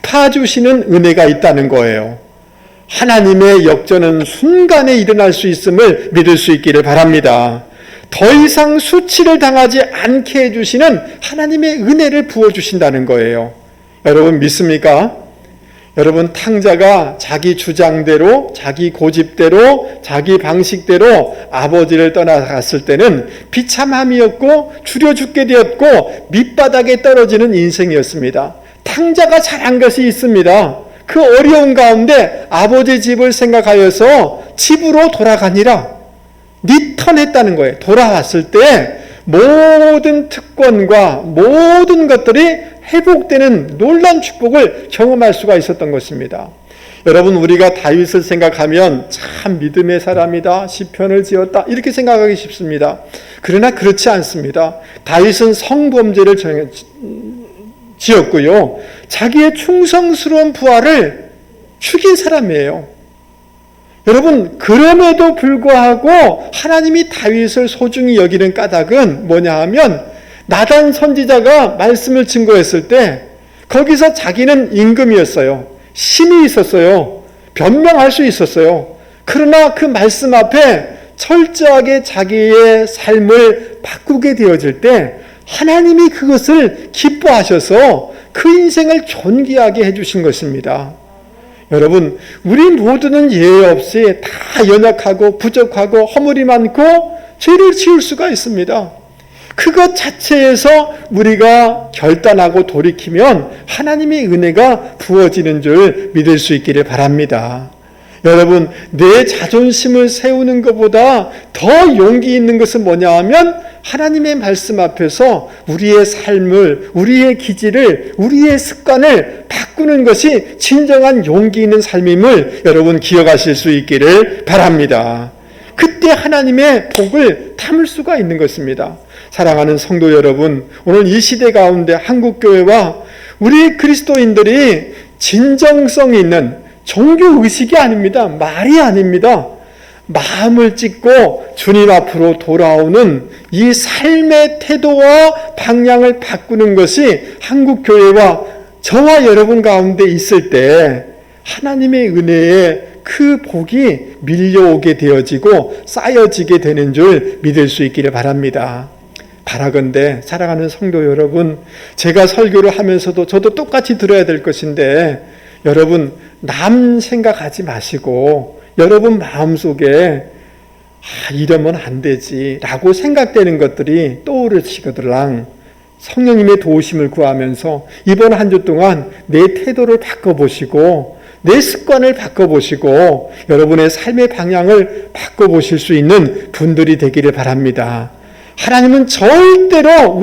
갚아주시는 은혜가 있다는 거예요. 하나님의 역전은 순간에 일어날 수 있음을 믿을 수 있기를 바랍니다. 더 이상 수치를 당하지 않게 해주시는 하나님의 은혜를 부어주신다는 거예요. 여러분 믿습니까? 여러분, 탕자가 자기 주장대로, 자기 고집대로, 자기 방식대로 아버지를 떠나갔을 때는 비참함이었고 줄여 죽게 되었고 밑바닥에 떨어지는 인생이었습니다. 탕자가 잘한 것이 있습니다. 그 어려운 가운데 아버지 집을 생각하여서 집으로 돌아가니라 리턴했다는 거예요. 돌아왔을 때 모든 특권과 모든 것들이 회복되는 놀라운 축복을 경험할 수가 있었던 것입니다. 여러분, 우리가 다윗을 생각하면 참 믿음의 사람이다, 시편을 지었다 이렇게 생각하기 쉽습니다. 그러나 그렇지 않습니다. 다윗은 성범죄를 지었고요, 자기의 충성스러운 부하를 죽인 사람이에요. 여러분, 그럼에도 불구하고 하나님이 다윗을 소중히 여기는 까닭은 뭐냐 하면 나단 선지자가 말씀을 증거했을 때 거기서 자기는 임금이었어요. 신이 있었어요. 변명할 수 있었어요. 그러나 그 말씀 앞에 철저하게 자기의 삶을 바꾸게 되어질 때 하나님이 그것을 기뻐하셔서 그 인생을 존귀하게 해주신 것입니다. 여러분, 우리 모두는 예외 없이 다 연약하고 부족하고 허물이 많고 죄를 지을 수가 있습니다. 그것 자체에서 우리가 결단하고 돌이키면 하나님의 은혜가 부어지는 줄 믿을 수 있기를 바랍니다. 여러분, 내 자존심을 세우는 것보다 더 용기 있는 것은 뭐냐 하면 하나님의 말씀 앞에서 우리의 삶을, 우리의 기질을, 우리의 습관을 바꾸는 것이 진정한 용기 있는 삶임을 여러분 기억하실 수 있기를 바랍니다. 그때 하나님의 복을 담을 수가 있는 것입니다. 사랑하는 성도 여러분, 오늘 이 시대 가운데 한국교회와 우리 그리스도인들이 진정성 있는 종교의식이 아닙니다. 말이 아닙니다. 마음을 찢고 주님 앞으로 돌아오는 이 삶의 태도와 방향을 바꾸는 것이 한국교회와 저와 여러분 가운데 있을 때 하나님의 은혜에 그 복이 밀려오게 되어지고 쌓여지게 되는 줄 믿을 수 있기를 바랍니다. 바라건대 사랑하는 성도 여러분, 제가 설교를 하면서도 저도 똑같이 들어야 될 것인데 여러분, 남 생각하지 마시고 여러분 마음속에 이러면 안 되지 라고 생각되는 것들이 떠오르시거들랑 성령님의 도우심을 구하면서 이번 한 주 동안 내 태도를 바꿔보시고 내 습관을 바꿔보시고 여러분의 삶의 방향을 바꿔보실 수 있는 분들이 되기를 바랍니다. 하나님은 절대로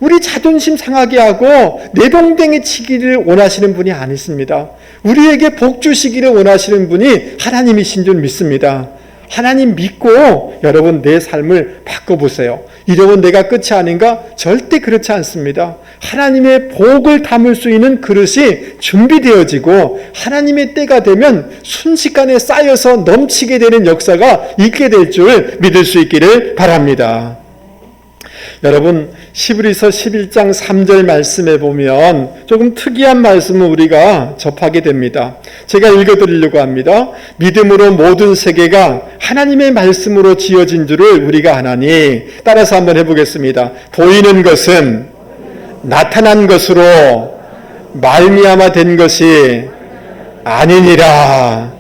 우리 자존심 상하게 하고 내동댕이 치기를 원하시는 분이 아니십니다. 우리에게 복 주시기를 원하시는 분이 하나님이신 줄 믿습니다. 하나님 믿고 여러분 내 삶을 바꿔보세요. 이러면 내가 끝이 아닌가? 절대 그렇지 않습니다. 하나님의 복을 담을 수 있는 그릇이 준비되어지고 하나님의 때가 되면 순식간에 쌓여서 넘치게 되는 역사가 있게 될 줄 믿을 수 있기를 바랍니다. 여러분 히브리서 11장 3절 말씀에 보면 조금 특이한 말씀을 우리가 접하게 됩니다. 제가 읽어드리려고 합니다. 믿음으로 모든 세계가 하나님의 말씀으로 지어진 줄을 우리가 아나니, 따라서 한번 해보겠습니다. 보이는 것은 나타난 것으로 말미암아 된 것이 아니니라.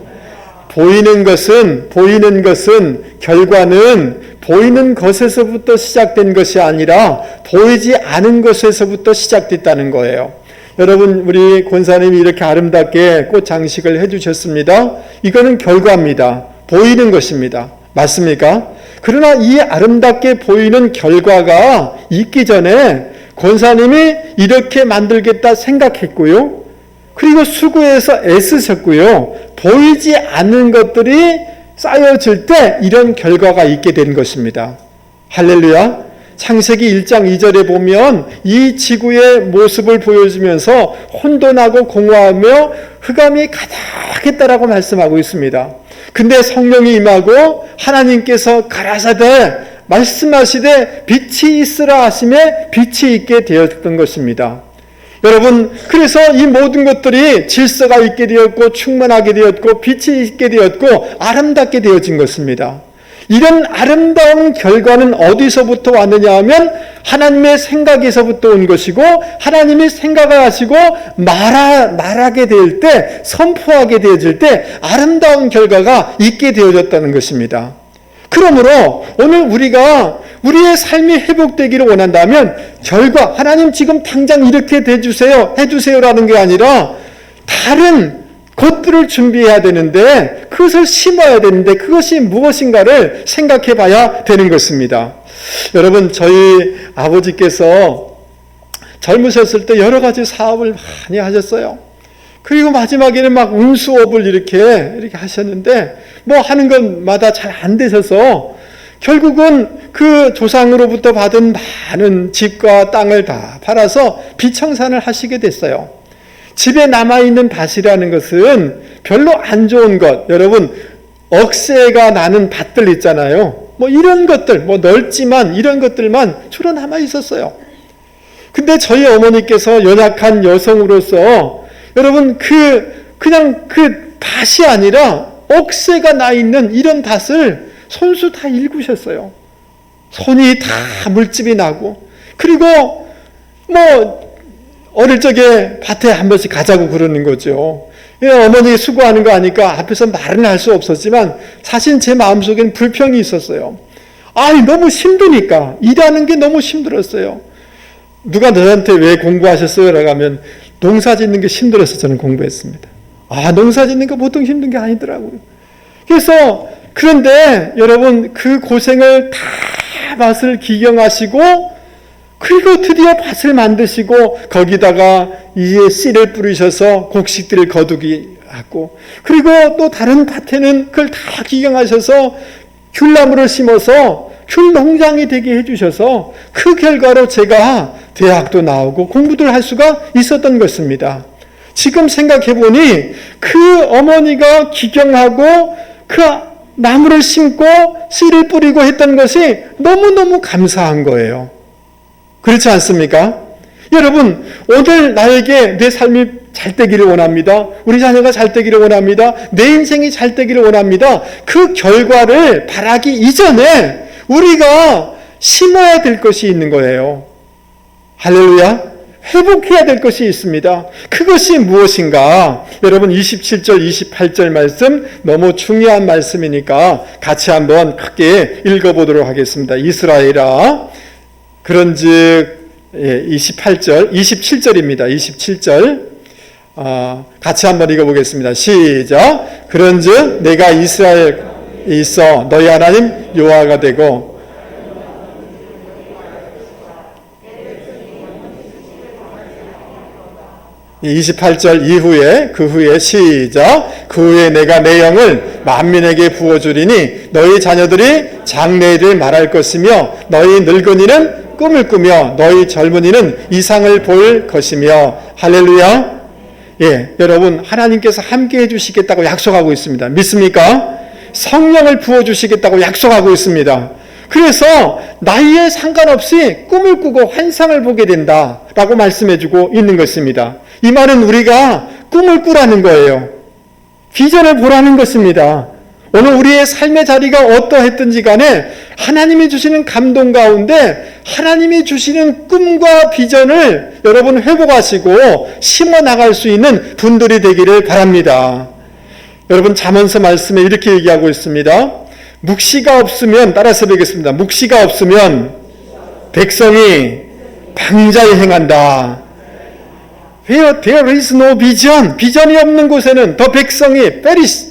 보이는 것은 결과는 보이는 것에서부터 시작된 것이 아니라 보이지 않은 것에서부터 시작됐다는 거예요. 여러분, 우리 권사님이 이렇게 아름답게 꽃 장식을 해주셨습니다. 이거는 결과입니다. 보이는 것입니다. 맞습니까? 그러나 이 아름답게 보이는 결과가 있기 전에 권사님이 이렇게 만들겠다 생각했고요. 그리고 수고해서 애쓰셨고요. 보이지 않는 것들이 쌓여질 때 이런 결과가 있게 된 것입니다. 할렐루야. 창세기 1장 2절에 보면 이 지구의 모습을 보여주면서 혼돈하고 공허하며 흑암이 가득했다라고 말씀하고 있습니다. 근데 성령이 임하고 하나님께서 가라사대 말씀하시되 빛이 있으라 하심에 빛이 있게 되었던 것입니다. 여러분, 그래서 이 모든 것들이 질서가 있게 되었고 충만하게 되었고 빛이 있게 되었고 아름답게 되어진 것입니다. 이런 아름다운 결과는 어디서부터 왔느냐 하면 하나님의 생각에서부터 온 것이고, 하나님이 생각을 하시고 말하게 될 때, 선포하게 되어질 때 아름다운 결과가 있게 되어졌다는 것입니다. 그러므로 오늘 우리가 우리의 삶이 회복되기를 원한다면 결과, 하나님 지금 당장 이렇게 해주세요라는 게 아니라 다른 것들을 준비해야 되는데, 그것을 심어야 되는데 그것이 무엇인가를 생각해 봐야 되는 것입니다. 여러분, 저희 아버지께서 젊으셨을 때 여러 가지 사업을 많이 하셨어요. 그리고 마지막에는 막 운수업을 이렇게 하셨는데, 뭐 하는 것마다 잘 안 되셔서 결국은 그 조상으로부터 받은 많은 집과 땅을 다 팔아서 비청산을 하시게 됐어요. 집에 남아있는 밭이라는 것은 별로 안 좋은 것, 여러분 억새가 나는 밭들 있잖아요. 뭐 이런 것들, 뭐 넓지만 이런 것들만 주로 남아 있었어요. 근데 저희 어머니께서 연약한 여성으로서 여러분 그냥 그 밭이 아니라 억새가 나 있는 이런 밭을 손수 다 일구셨어요. 손이 다 물집이 나고, 그리고 뭐 어릴 적에 밭에 한 번씩 가자고 그러는 거죠. 어머니 수고하는 거 아니까 앞에서 말은 할 수 없었지만 사실 제 마음속에는 불평이 있었어요. 너무 힘드니까, 일하는 게 너무 힘들었어요. 누가 너한테 왜 공부하셨어요? 라고 하면 농사 짓는 게 힘들어서 저는 공부했습니다. 농사 짓는 거 보통 힘든 게 아니더라고요. 그래서 그런데 여러분, 그 고생을 다 밭을 기경하시고, 그리고 드디어 밭을 만드시고 거기다가 이제 씨를 뿌리셔서 곡식들을 거두기 하고, 그리고 또 다른 밭에는 그걸 다 기경하셔서 귤나무를 심어서 귤 농장이 되게 해주셔서 그 결과로 제가 대학도 나오고 공부를 할 수가 있었던 것입니다. 지금 생각해보니 그 어머니가 기경하고 그 나무를 심고 씨를 뿌리고 했던 것이 너무너무 감사한 거예요. 그렇지 않습니까? 여러분, 오늘 나에게 내 삶이 잘 되기를 원합니다. 우리 자녀가 잘 되기를 원합니다. 내 인생이 잘 되기를 원합니다. 그 결과를 바라기 이전에 우리가 심어야 될 것이 있는 거예요. 할렐루야. 회복해야 될 것이 있습니다. 그것이 무엇인가? 여러분, 27절, 28절 말씀 너무 중요한 말씀이니까 같이 한번 크게 읽어보도록 하겠습니다. 이스라엘아, 그런즉 27절입니다. 27절 같이 한번 읽어보겠습니다. 시작. 그런즉 내가 이스라엘에 있어 너희 하나님 여호와가 되고 28절 이후에 그 후에 시작. 그 후에 내가 내 영을 만민에게 부어주리니 너희 자녀들이 장래일을 말할 것이며 너희 늙은이는 꿈을 꾸며 너희 젊은이는 이상을 볼 것이며. 할렐루야. 예, 여러분 하나님께서 함께 해주시겠다고 약속하고 있습니다. 믿습니까? 성령을 부어주시겠다고 약속하고 있습니다. 그래서 나이에 상관없이 꿈을 꾸고 환상을 보게 된다라고 말씀해주고 있는 것입니다. 이 말은 우리가 꿈을 꾸라는 거예요. 비전을 보라는 것입니다. 오늘 우리의 삶의 자리가 어떠했든지 간에 하나님이 주시는 감동 가운데 하나님이 주시는 꿈과 비전을 여러분 회복하시고 심어 나갈 수 있는 분들이 되기를 바랍니다. 여러분 잠언서 말씀에 이렇게 얘기하고 있습니다. 묵시가 없으면, 따라서 뵙겠습니다. 묵시가 없으면 백성이 방자히 행한다. Where there is no vision, 비전이 없는 곳에는 더 백성이 perish,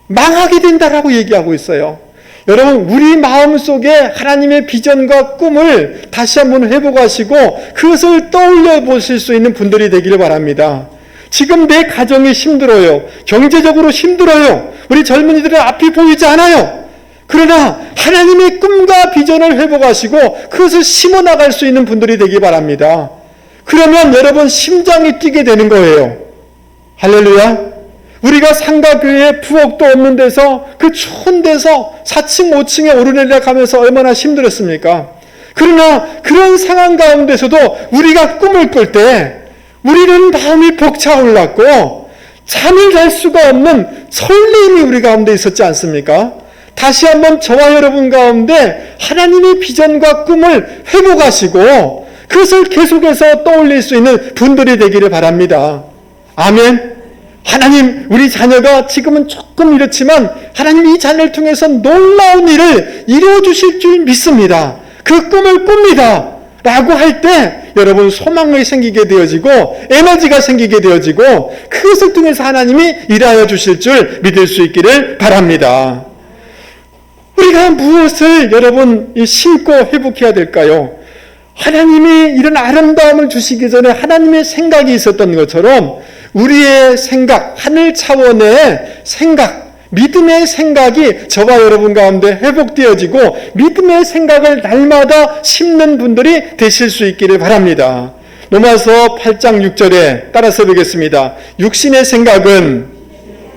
망하게 된다라고 얘기하고 있어요. 여러분 우리 마음속에 하나님의 비전과 꿈을 다시 한번 회복하시고 그것을 떠올려 보실 수 있는 분들이 되기를 바랍니다. 지금 내 가정이 힘들어요. 경제적으로 힘들어요. 우리 젊은이들의 앞이 보이지 않아요. 그러나 하나님의 꿈과 비전을 회복하시고 그것을 심어나갈 수 있는 분들이 되기 바랍니다. 그러면 여러분 심장이 뛰게 되는 거예요. 할렐루야. 우리가 상가교회에 부엌도 없는 데서 그 추운 데서 4층 5층에 오르내리락 하면서 얼마나 힘들었습니까? 그러나 그런 상황 가운데서도 우리가 꿈을 꿀 때 우리는 마음이 벅차올랐고 잠을 잘 수가 없는 설렘이 우리 가운데 있었지 않습니까? 다시 한번 저와 여러분 가운데 하나님의 비전과 꿈을 회복하시고 그것을 계속해서 떠올릴 수 있는 분들이 되기를 바랍니다. 아멘. 하나님, 우리 자녀가 지금은 조금 이렇지만 하나님 이 자녀를 통해서 놀라운 일을 이루어주실 줄 믿습니다. 그 꿈을 꿉니다. 라고 할 때 여러분 소망이 생기게 되어지고 에너지가 생기게 되어지고 그것을 통해서 하나님이 일하여 주실 줄 믿을 수 있기를 바랍니다. 우리가 무엇을 여러분 심고 회복해야 될까요? 하나님이 이런 아름다움을 주시기 전에 하나님의 생각이 있었던 것처럼 우리의 생각, 하늘 차원의 생각, 믿음의 생각이 저와 여러분 가운데 회복되어지고 믿음의 생각을 날마다 심는 분들이 되실 수 있기를 바랍니다. 로마서 8장 6절에 따라서 보겠습니다. 육신의 생각은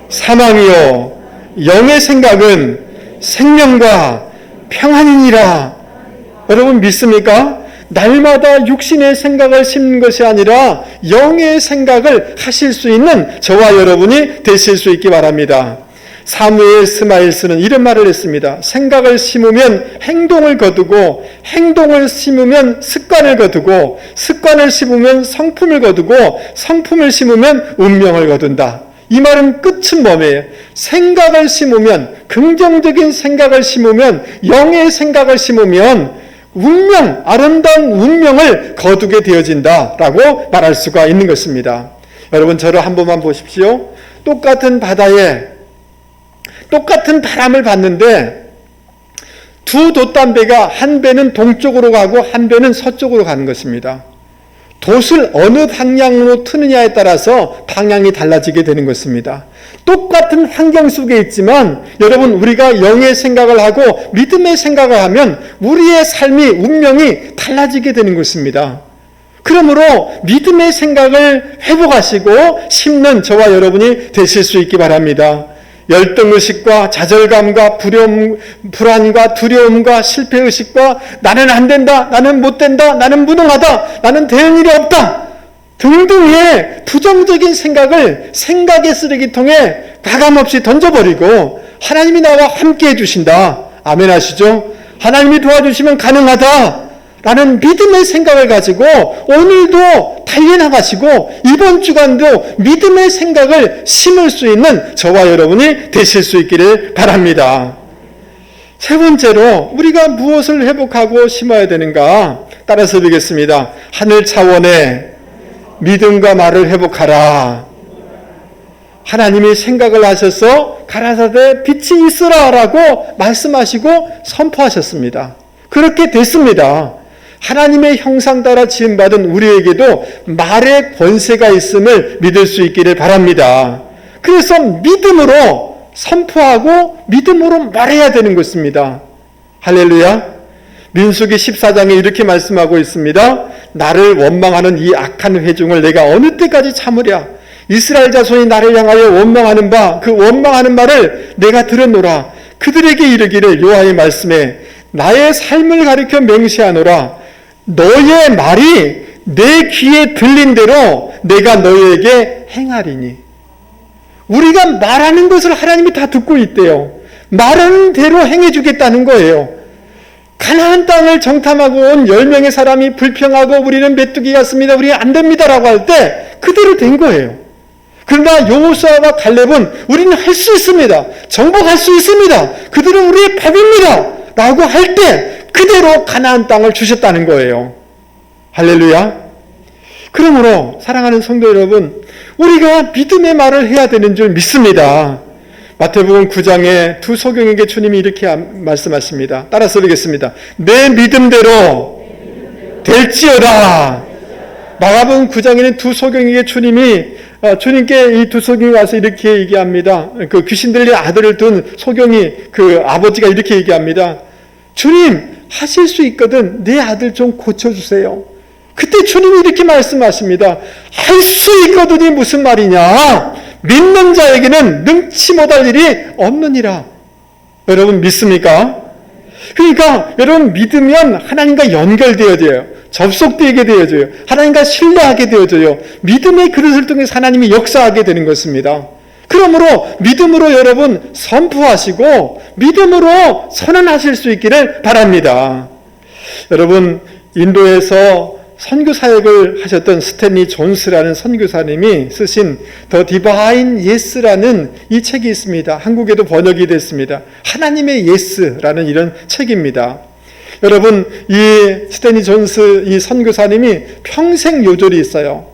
사망이요 영의 생각은 생명과 평안이니라. 여러분 믿습니까? 날마다 육신의 생각을 심는 것이 아니라 영의 생각을 하실 수 있는 저와 여러분이 되실 수 있기 바랍니다. 사무엘 스마일스는 이런 말을 했습니다. 생각을 심으면 행동을 거두고 행동을 심으면 습관을 거두고 습관을 심으면 성품을 거두고 성품을 심으면 운명을 거둔다. 이 말은 끝은 뭐예요? 생각을 심으면, 긍정적인 생각을 심으면, 영의 생각을 심으면 운명, 아름다운 운명을 거두게 되어진다라고 말할 수가 있는 것입니다. 여러분 저를 한 번만 보십시오. 똑같은 바다에 똑같은 바람을 받는데 두 돛담배가 한 배는 동쪽으로 가고 한 배는 서쪽으로 가는 것입니다. 돛을 어느 방향으로 트느냐에 따라서 방향이 달라지게 되는 것입니다. 똑같은 환경 속에 있지만 여러분 우리가 영의 생각을 하고 믿음의 생각을 하면 우리의 삶이 운명이 달라지게 되는 것입니다. 그러므로 믿음의 생각을 회복하시고 심는 저와 여러분이 되실 수 있기 바랍니다. 열등의식과 좌절감과 불안과 두려움과 실패의식과 나는 안 된다, 나는 못 된다, 나는 무능하다, 나는 될 일이 없다 등등의 부정적인 생각을 생각의 쓰레기통에 가감없이 던져버리고 하나님이 나와 함께 해주신다. 아멘 하시죠? 하나님이 도와주시면 가능하다 라는 믿음의 생각을 가지고 오늘도 달려나가시고 이번 주간도 믿음의 생각을 심을 수 있는 저와 여러분이 되실 수 있기를 바랍니다. 세 번째로 우리가 무엇을 회복하고 심어야 되는가? 따라서 보겠습니다. 하늘 차원의 믿음과 말을 회복하라. 하나님이 생각을 하셔서 가라사대 빛이 있으라 라고 말씀하시고 선포하셨습니다. 그렇게 됐습니다. 하나님의 형상 따라 지음받은 우리에게도 말의 권세가 있음을 믿을 수 있기를 바랍니다. 그래서 믿음으로 선포하고 믿음으로 말해야 되는 것입니다. 할렐루야. 민수기 14장에 이렇게 말씀하고 있습니다. 나를 원망하는 이 악한 회중을 내가 어느 때까지 참으랴. 이스라엘 자손이 나를 향하여 원망하는 바 그 원망하는 말을 내가 들었노라. 그들에게 이르기를 여호와의 말씀에 나의 삶을 가리켜 맹세하노라. 너의 말이 내 귀에 들린 대로 내가 너희에게 행하리니. 우리가 말하는 것을 하나님이 다 듣고 있대요. 말하는 대로 행해주겠다는 거예요. 가나안 땅을 정탐하고 온 10명의 사람이 불평하고 우리는 메뚜기 같습니다. 우리 안 됩니다라고 할 때 그대로 된 거예요. 그러나 여호수아와 갈렙은 우리는 할 수 있습니다. 정복할 수 있습니다. 그들은 우리의 밥입니다. 라고 할 때 그대로 가나안 땅을 주셨다는 거예요. 할렐루야. 그러므로 사랑하는 성도 여러분, 우리가 믿음의 말을 해야 되는 줄 믿습니다. 마태복음 9장에 두 소경에게 주님이 이렇게 말씀하십니다. 따라서 읽겠습니다. 내 믿음대로 될지어다. 마가복음 9장에는 두 소경에게 주님께 이 두 소경이 와서 이렇게 얘기합니다. 그 귀신 들린 아들을 둔 소경이 그 아버지가 이렇게 얘기합니다. 주님, 하실 수 있거든 내 아들 좀 고쳐주세요. 그때 주님이 이렇게 말씀하십니다. 할 수 있거든이 무슨 말이냐? 믿는 자에게는 능치 못할 일이 없느니라. 여러분 믿습니까? 그러니까 여러분 믿으면 하나님과 연결되어져요. 접속되게 되어져요. 하나님과 신뢰하게 되어져요. 믿음의 그릇을 통해서 하나님이 역사하게 되는 것입니다. 그러므로 믿음으로 여러분 선포하시고 믿음으로 선언하실 수 있기를 바랍니다. 여러분 인도에서 선교 사역을 하셨던 스탠리 존스라는 선교사님이 쓰신 The Divine Yes라는 이 책이 있습니다. 한국에도 번역이 됐습니다. 하나님의 예스라는 이런 책입니다. 여러분 이 스탠리 존스 이 선교사님이 평생 요절이 있어요.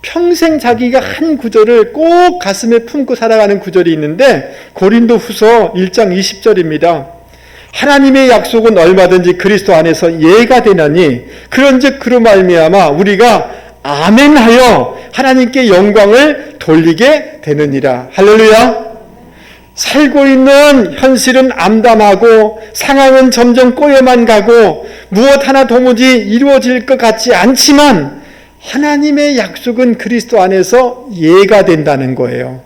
평생 자기가 한 구절을 꼭 가슴에 품고 살아가는 구절이 있는데 고린도후서 1장 20절입니다. 하나님의 약속은 얼마든지 그리스도 안에서 예가 되나니 그런즉 그로 말미암아 우리가 아멘하여 하나님께 영광을 돌리게 되느니라. 할렐루야. 살고 있는 현실은 암담하고 상황은 점점 꼬여만 가고 무엇 하나 도무지 이루어질 것 같지 않지만 하나님의 약속은 그리스도 안에서 예가 된다는 거예요.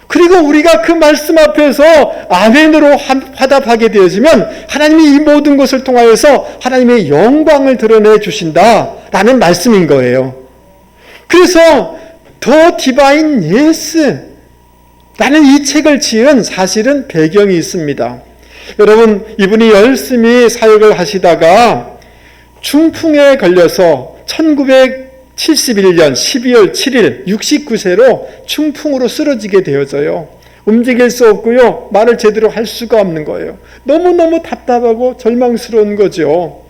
그리고 우리가 그 말씀 앞에서 아멘으로 화답하게 되어지면 하나님이 이 모든 것을 통하여서 하나님의 영광을 드러내 주신다라는 말씀인 거예요. 그래서 더 디바인 예스 라는 이 책을 지은 사실은 배경이 있습니다. 여러분 이분이 열심히 사역을 하시다가 중풍에 걸려서 1971년 12월 7일 69세로 중풍으로 쓰러지게 되어져요. 움직일 수 없고요. 말을 제대로 할 수가 없는 거예요. 너무너무 답답하고 절망스러운 거죠.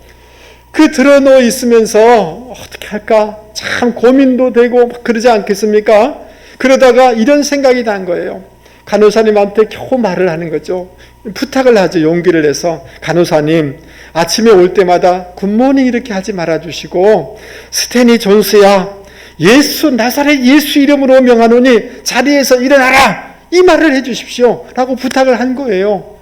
그 드러누워 있으면서 어떻게 할까? 참 고민도 되고 막 그러지 않겠습니까? 그러다가 이런 생각이 난 거예요. 간호사님한테 겨우 말을 하는 거죠. 부탁을 하죠. 용기를 내서 간호사님 아침에 올 때마다 굿모닝 이렇게 하지 말아주시고 스탠리 존스야 예수 나사렛 예수 이름으로 명하노니 자리에서 일어나라 이 말을 해주십시오 라고 부탁을 한 거예요.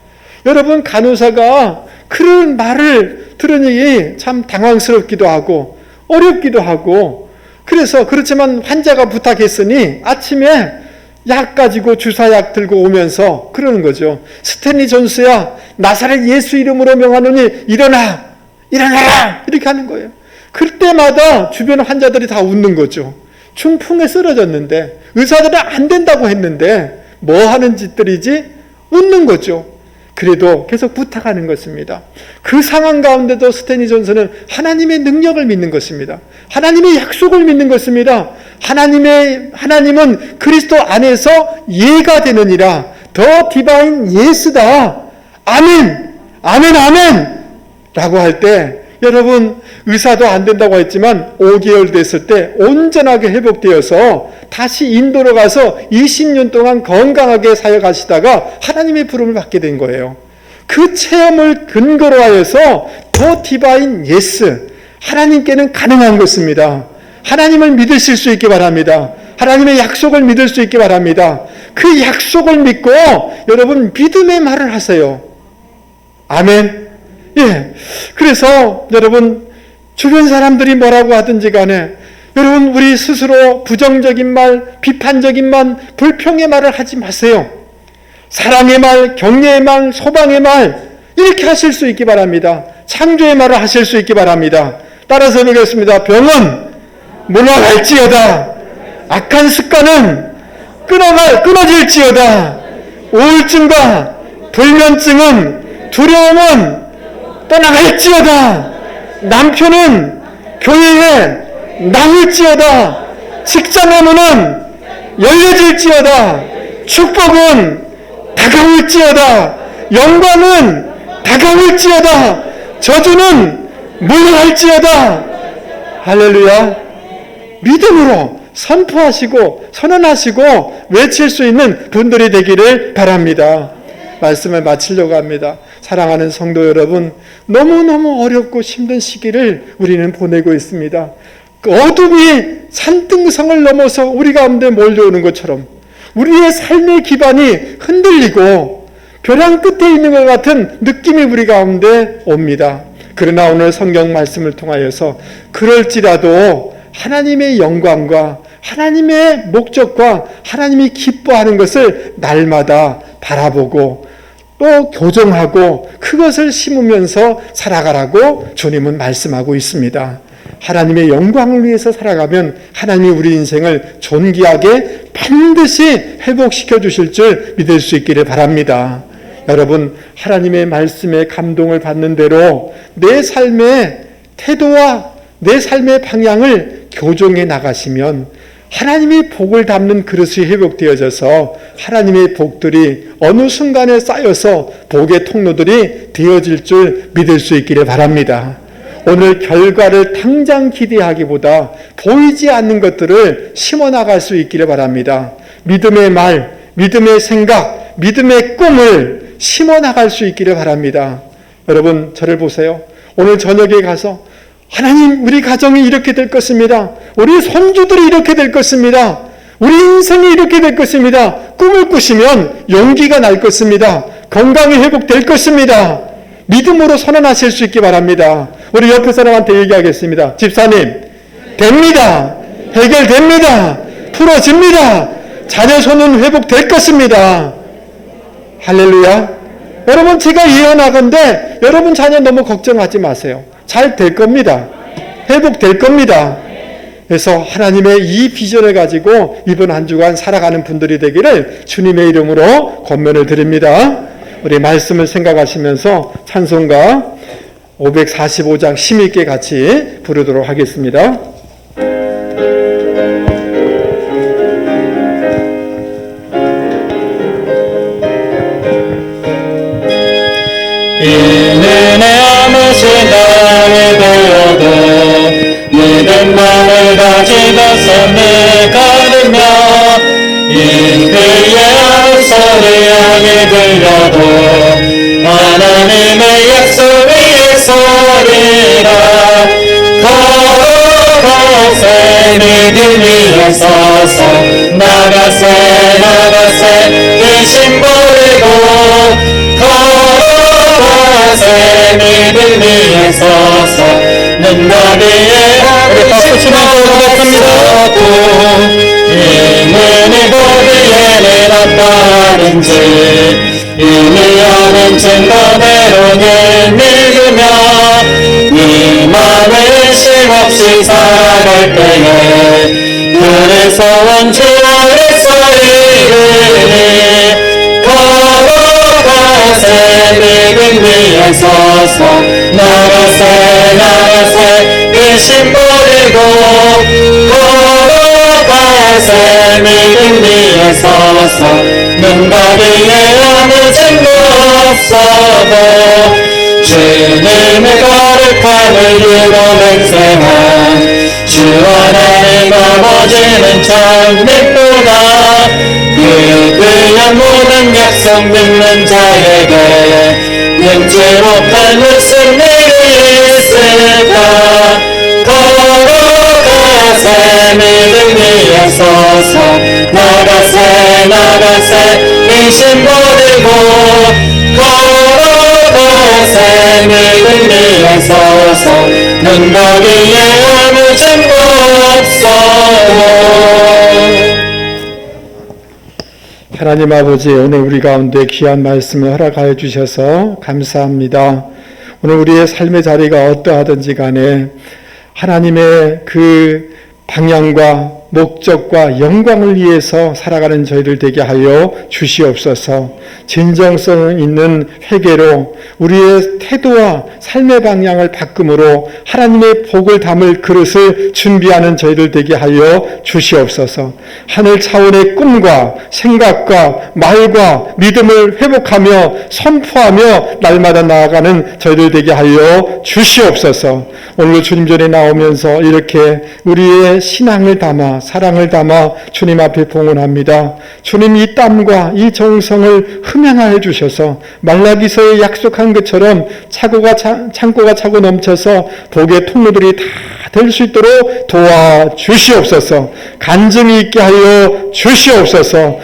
여러분 간호사가 그런 말을 들으니 참 당황스럽기도 하고 어렵기도 하고 그래서 그렇지만 환자가 부탁했으니 아침에 약 가지고 주사약 들고 오면서 그러는 거죠. 스탠리 존스야 나사렛 예수 이름으로 명하노니 일어나라 이렇게 하는 거예요. 그때마다 주변 환자들이 다 웃는 거죠. 중풍에 쓰러졌는데 의사들은 안 된다고 했는데 뭐 하는 짓들이지? 웃는 거죠. 그래도 계속 부탁하는 것입니다. 그 상황 가운데도 스탠리 존스는 하나님의 능력을 믿는 것입니다. 하나님의 약속을 믿는 것입니다. 하나님은 그리스도 안에서 예가 되느니라. 더 디바인 예스다. 아멘, 아멘, 아멘 라고 할 때 여러분 의사도 안 된다고 했지만 5개월 됐을 때 온전하게 회복되어서 다시 인도로 가서 20년 동안 건강하게 사역하시다가 하나님의 부름을 받게 된 거예요. 그 체험을 근거로 하여서 더 디바인 예스 하나님께는 가능한 것입니다. 하나님을 믿으실 수 있기 바랍니다. 하나님의 약속을 믿을 수 있기 바랍니다. 그 약속을 믿고 여러분 믿음의 말을 하세요. 아멘. 예. 그래서 여러분 주변 사람들이 뭐라고 하든지 간에 여러분 우리 스스로 부정적인 말, 비판적인 말, 불평의 말을 하지 마세요. 사랑의 말, 격려의 말, 소방의 말 이렇게 하실 수 있기 바랍니다. 창조의 말을 하실 수 있기 바랍니다. 따라서 보겠습니다. 병은 물러갈지어다. 악한 습관은 끊어질지어다. 우울증과 불면증은 두려움은 떠나갈지어다. 남편은 교회에 나올지어다. 직장의 문은 열려질지어다. 축복은 다가올지어다. 영광은 다가올지어다. 저주는 물러갈지어다. 할렐루야. 믿음으로 선포하시고 선언하시고 외칠 수 있는 분들이 되기를 바랍니다. 말씀을 마치려고 합니다. 사랑하는 성도 여러분, 너무너무 어렵고 힘든 시기를 우리는 보내고 있습니다. 그 어둠이 산등성을 넘어서 우리 가운데 몰려오는 것처럼 우리의 삶의 기반이 흔들리고 벼랑 끝에 있는 것 같은 느낌이 우리 가운데 옵니다. 그러나 오늘 성경 말씀을 통하여서 그럴지라도 하나님의 영광과 하나님의 목적과 하나님이 기뻐하는 것을 날마다 바라보고 또 교정하고 그것을 심으면서 살아가라고 주님은 말씀하고 있습니다. 하나님의 영광을 위해서 살아가면 하나님이 우리 인생을 존귀하게 반드시 회복시켜 주실 줄 믿을 수 있기를 바랍니다. 여러분, 하나님의 말씀에 감동을 받는 대로 내 삶의 태도와 내 삶의 방향을 교정해 나가시면 하나님이 복을 담는 그릇이 회복되어져서 하나님의 복들이 어느 순간에 쌓여서 복의 통로들이 되어질 줄 믿을 수 있기를 바랍니다. 오늘 결과를 당장 기대하기보다 보이지 않는 것들을 심어나갈 수 있기를 바랍니다. 믿음의 말, 믿음의 생각, 믿음의 꿈을 심어나갈 수 있기를 바랍니다. 여러분, 저를 보세요. 오늘 저녁에 가서 하나님, 우리 가정이 이렇게 될 것입니다. 우리 손주들이 이렇게 될 것입니다. 우리 인생이 이렇게 될 것입니다. 꿈을 꾸시면 용기가 날 것입니다. 건강이 회복될 것입니다. 믿음으로 선언하실 수 있기 바랍니다. 우리 옆에 사람한테 얘기하겠습니다. 집사님, 됩니다. 해결됩니다. 풀어집니다. 자녀 손은 회복될 것입니다. 할렐루야. 여러분, 제가 예언하건대 여러분 자녀 너무 걱정하지 마세요. 잘 될 겁니다. 회복될 겁니다. 그래서 하나님의 이 비전을 가지고 이번 한 주간 살아가는 분들이 되기를 주님의 이름으로 권면을 드립니다. 우리 말씀을 생각하시면서 찬송가 545장 힘있게 같이 부르도록 하겠습니다. 신앙이 되어도 믿음만을 가지고서 내가 들며 이 그의 소리하게 들려도 하나님의 약속 위에 서리라. 걸어가세 믿음 위에 서서 나가세 의심 버리고 믿음 위에 서서 눈나비에 우리 박수 치면서 고백합니다. 이문이 보기에는 어떠한지 이미 아는 증거대로는 믿으며 이 맘을 쉼없이 살아갈 때에 그래서 원주를 소리를 믿음 위에 서서 나가세 의심 버리고 걸어가세 믿음 위에 서서 눈가리에 아무 증거 없어도 주님의 거룩함을 이루어 맹세한 주 하나님 아버지는 참 믿구나. 그의 모든 약속 믿는 자에게 능치 못할 무슨 일이 있을까. 하소서. 나가세 나가세 이 신보 들고 걸어가세 믿음 위에 서서 눈 거기에 아무 증거 없어요. 하나님 아버지, 오늘 우리 가운데 귀한 말씀을 허락하여 주셔서 감사합니다. 오늘 우리의 삶의 자리가 어떠하든지 간에 하나님의 그 방향과 목적과 영광을 위해서 살아가는 저희들 되게 하여 주시옵소서. 진정성 있는 회개로 우리의 태도와 삶의 방향을 바꿈으로 하나님의 복을 담을 그릇을 준비하는 저희들 되게 하여 주시옵소서. 하늘 차원의 꿈과 생각과 말과 믿음을 회복하며 선포하며 날마다 나아가는 저희들 되게 하여 주시옵소서. 오늘 주님 전에 나오면서 이렇게 우리의 신앙을 담아 사랑을 담아 주님 앞에 봉헌합니다. 주님 이 땀과 이 정성을 흠양하여 주셔서 말라기서에 약속한 것처럼 창고가 차고 넘쳐서 복의 통로들이 다 될 수 있도록 도와주시옵소서. 간증이 있게 하여 주시옵소서.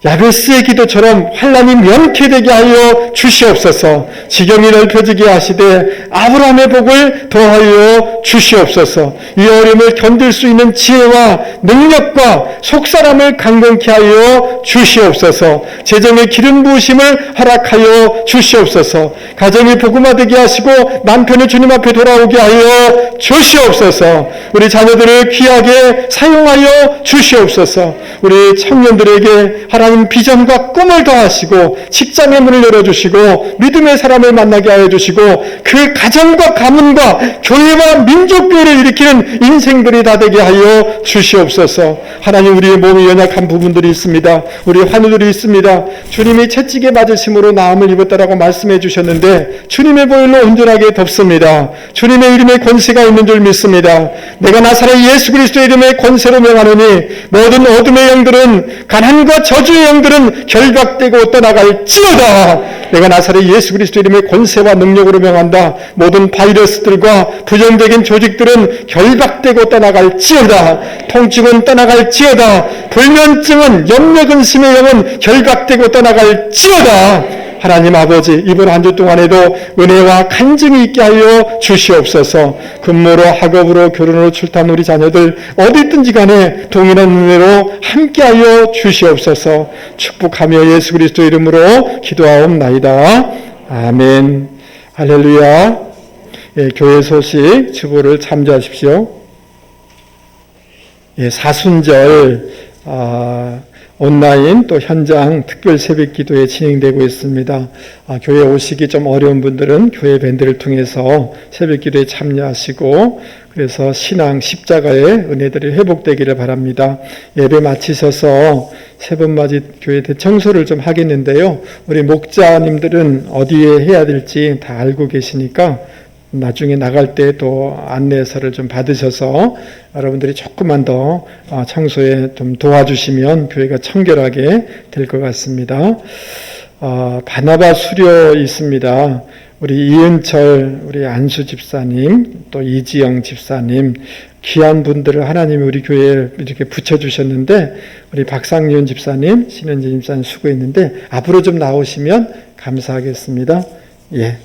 야베스의 기도처럼 환난이 명쾌되게 하여 주시옵소서. 지경이 넓혀지게 하시되 아브라함의 복을 더하여 주시옵소서. 이 어려움을 견딜 수 있는 지혜와 능력과 속사람을 강건케 하여 주시옵소서. 재정의 기름 부으심을 허락하여 주시옵소서. 가정이 복음화되게 하시고 남편이 주님 앞에 돌아오게 하여 주시옵소서. 우리 자녀들을 귀하게 사용하여 주시옵소서. 우리 청년들에게 하나님 비전과 꿈을 더하시고 직장의 문을 열어주시고 믿음의 사람을 만나게 하여 주시고 그 가정과 가문과 교회와 민족교회를 일으키는 인생들이 다 되게 하여 주시옵소서. 하나님, 우리의 몸이 연약한 부분들이 있습니다. 우리 환우들이 있습니다. 주님이 채찍에 맞으심으로 나음을 입었다라고 말씀해 주셨는데 주님의 보혈로 온전하게 덮습니다. 주님의 이름에 권세가 있는 줄 믿습니다. 내가 나사렛 예수 그리스도의 이름에 권세로 명하노니 모든 어둠의 영들은 가난과 저주의 영들은 결박되고 떠나갈지어다. 내가 나사렛 예수 그리스도 이름의 권세와 능력으로 명한다. 모든 바이러스들과 부정적인 조직들은 결박되고 떠나갈지어다. 통증은 떠나갈지어다. 불면증은 염려 근심의 영은 결박되고 떠나갈지어다. 하나님 아버지, 이번 한 주 동안에도 은혜와 간증이 있게 하여 주시옵소서. 근무로 학업으로 결혼으로 출타한 우리 자녀들 어디 있든지 간에 동일한 은혜로 함께 하여 주시옵소서. 축복하며 예수 그리스도 이름으로 기도하옵나이다. 아멘. 할렐루야. 예, 교회 소식 주보를 참조하십시오. 예, 사순절 온라인 또 현장 특별 새벽 기도에 진행되고 있습니다. 교회 오시기 좀 어려운 분들은 교회 밴드를 통해서 새벽 기도에 참여하시고 그래서 신앙 십자가의 은혜들이 회복되기를 바랍니다. 예배 마치셔서 세번맞이 교회 대청소를 좀 하겠는데요. 우리 목자님들은 어디에 해야 될지 다 알고 계시니까 나중에 나갈 때 또 안내서를 좀 받으셔서 여러분들이 조금만 더 청소에 좀 도와주시면 교회가 청결하게 될 것 같습니다. 바나바 수료 있습니다. 우리 이은철, 우리 안수 집사님, 또 이지영 집사님, 귀한 분들을 하나님이 우리 교회에 이렇게 붙여주셨는데 우리 박상윤 집사님, 신은지 집사님 수고했는데 앞으로 좀 나오시면 감사하겠습니다. 예.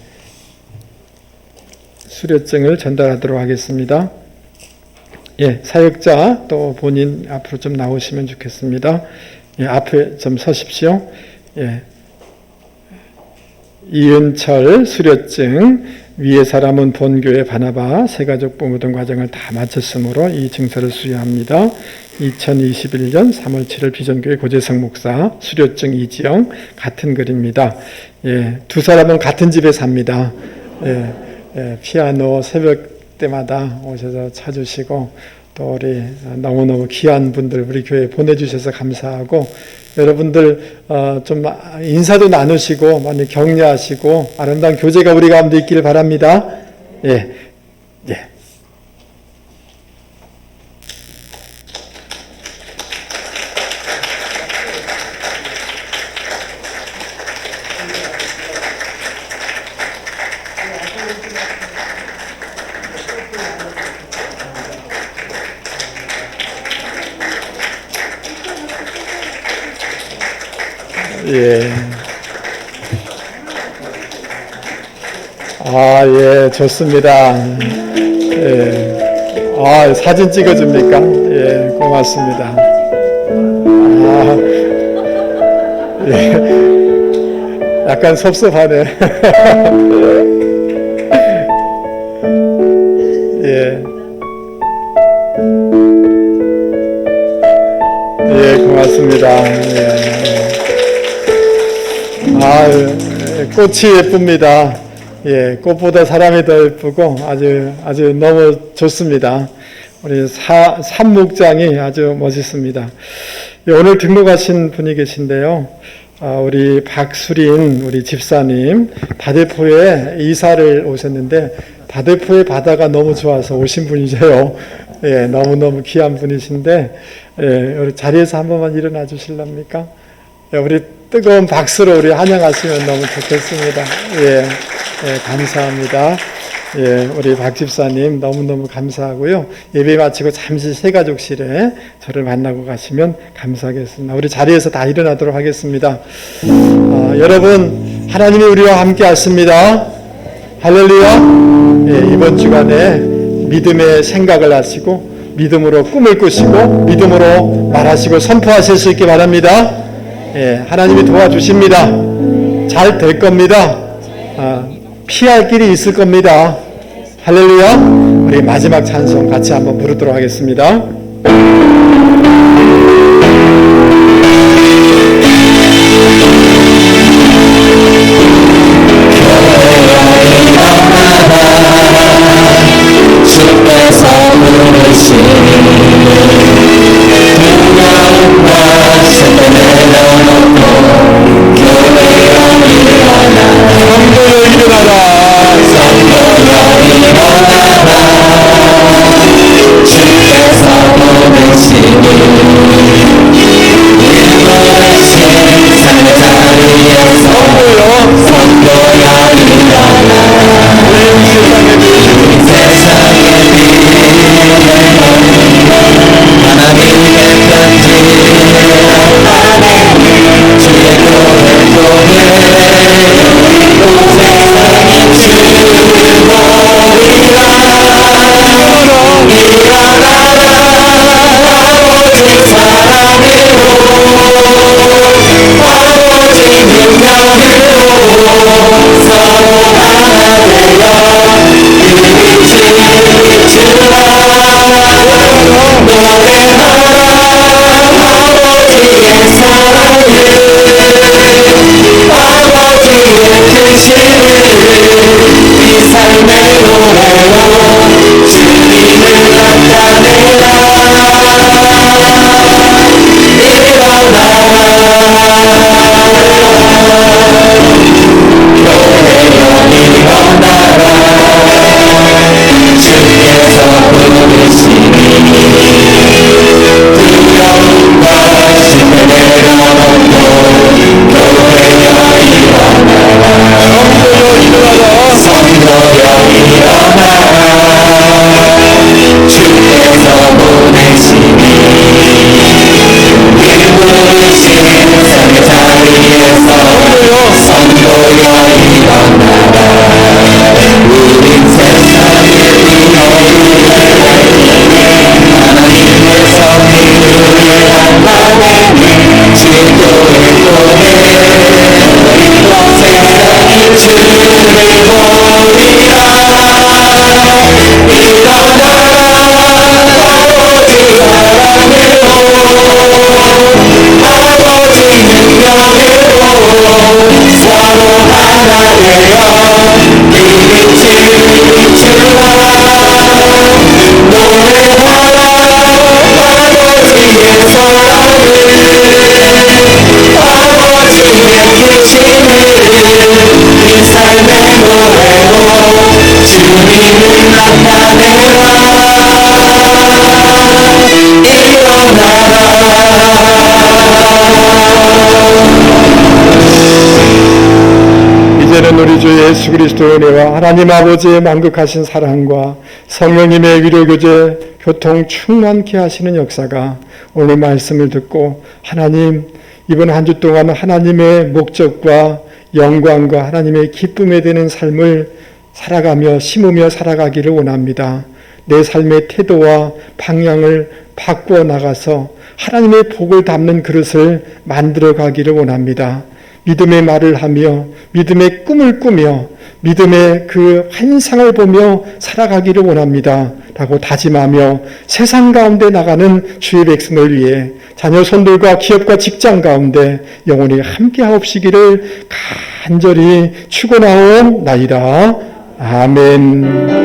수료증을 전달하도록 하겠습니다. 예, 사역자 또 본인 앞으로 좀 나오시면 좋겠습니다. 예, 앞에 좀 서십시오. 예. 이은철 수료증, 위의 사람은 본교회 바나바 새가족 부모등 과정을 다 마쳤으므로 이 증서를 수여합니다. 2021년 3월 7일 비전교회 고재성 목사, 수료증 이지영, 같은 글입니다. 예, 두 사람은 같은 집에 삽니다. 예. 예, 피아노 새벽 때마다 오셔서 쳐주시고 또 우리 너무너무 귀한 분들 우리 교회에 보내주셔서 감사하고 여러분들 좀 인사도 나누시고 많이 격려하시고 아름다운 교제가 우리 가운데 있기를 바랍니다. 예, 예. 예. 아, 예, 좋습니다. 예. 아, 사진 찍어줍니까? 예, 고맙습니다. 아, 예. 약간 섭섭하네. 예. 예, 고맙습니다. 예. 아, 꽃이 예쁩니다. 예, 꽃보다 사람이 더 예쁘고 아주 너무 좋습니다. 우리 산목장이 아주 멋있습니다. 예, 오늘 등록하신 분이 계신데요. 우리 박수린 우리 집사님 다대포에 이사를 오셨는데 다대포의 바다가 너무 좋아서 오신 분이세요. 예, 너무너무 귀한 분이신데 예, 우리 자리에서 한 번만 일어나 주실랍니까? 예, 우리 뜨거운 박수로 우리 환영하시면 너무 좋겠습니다. 예, 예, 감사합니다. 예, 우리 박 집사님 너무너무 감사하고요. 예배 마치고 잠시 새가족실에 저를 만나고 가시면 감사하겠습니다. 우리 자리에서 다 일어나도록 하겠습니다. 여러분, 하나님이 우리와 함께 하십니다. 할렐루야. 예, 이번 주간에 믿음의 생각을 하시고 믿음으로 꿈을 꾸시고 믿음으로 말하시고 선포하실 수 있기 바랍니다. 예, 하나님이 도와주십니다. 잘 될 겁니다. 피할 길이 있을 겁니다. 할렐루야. 우리 마지막 찬송 같이 한번 부르도록 하겠습니다. 주께서 부르시니 두려움과 슬픔 내려놓고 교회여 일어나라. 성도여 일어나라. 성도여 일어나라. 주께서 보내시니 일부러신 세상의 자리에서 성도여 일어나라. 우리 세상의 하나님의 편지 주의 교회 온 세상이 주보리라. 일어나라 오직 사랑으로 오직 능력으로 서로 하나 되어 이루지 주라. 아버지의 사랑을 아버지의 크심을 이 삶의 노래로 주님을 나타내라. 일어나라 교회여 일어나라. 주께서 부르시니 두려움과 슬픔 내려놓고 교회여 일어나라. 성도여 일어나라. 주께서 보내시니 일부르신 세상의 자리에서 성도여 일어나라. 우린 세상의 하나님의 성의를 나타내는 주교의 교회 온 세상이 주를 보리라. 일어나라 아버지 사랑으로 아버지 능력으로 서로 하나 되어 이루지 주라. 노래하라 아버지의 사랑을 아버지의 계심을 이 삶의 노래로 주님을 나타내라. 이제는 우리 주 예수 그리스도의 은혜와 하나님 아버지의 만극하신 사랑과 성령님의 위로교제 교통 충만케 하시는 역사가 오늘 말씀을 듣고 하나님 이번 한 주 동안 하나님의 목적과 영광과 하나님의 기쁨에 되는 삶을 살아가며 심으며 살아가기를 원합니다. 내 삶의 태도와 방향을 바꾸어 나가서 하나님의 복을 담는 그릇을 만들어 가기를 원합니다. 믿음의 말을 하며 믿음의 꿈을 꾸며 믿음의 그 환상을 보며 살아가기를 원합니다. 라고 다짐하며 세상 가운데 나가는 주의 백성을 위해 자녀 손들과 기업과 직장 가운데 영원히 함께하옵시기를 간절히 축원하옵나이다. 아멘.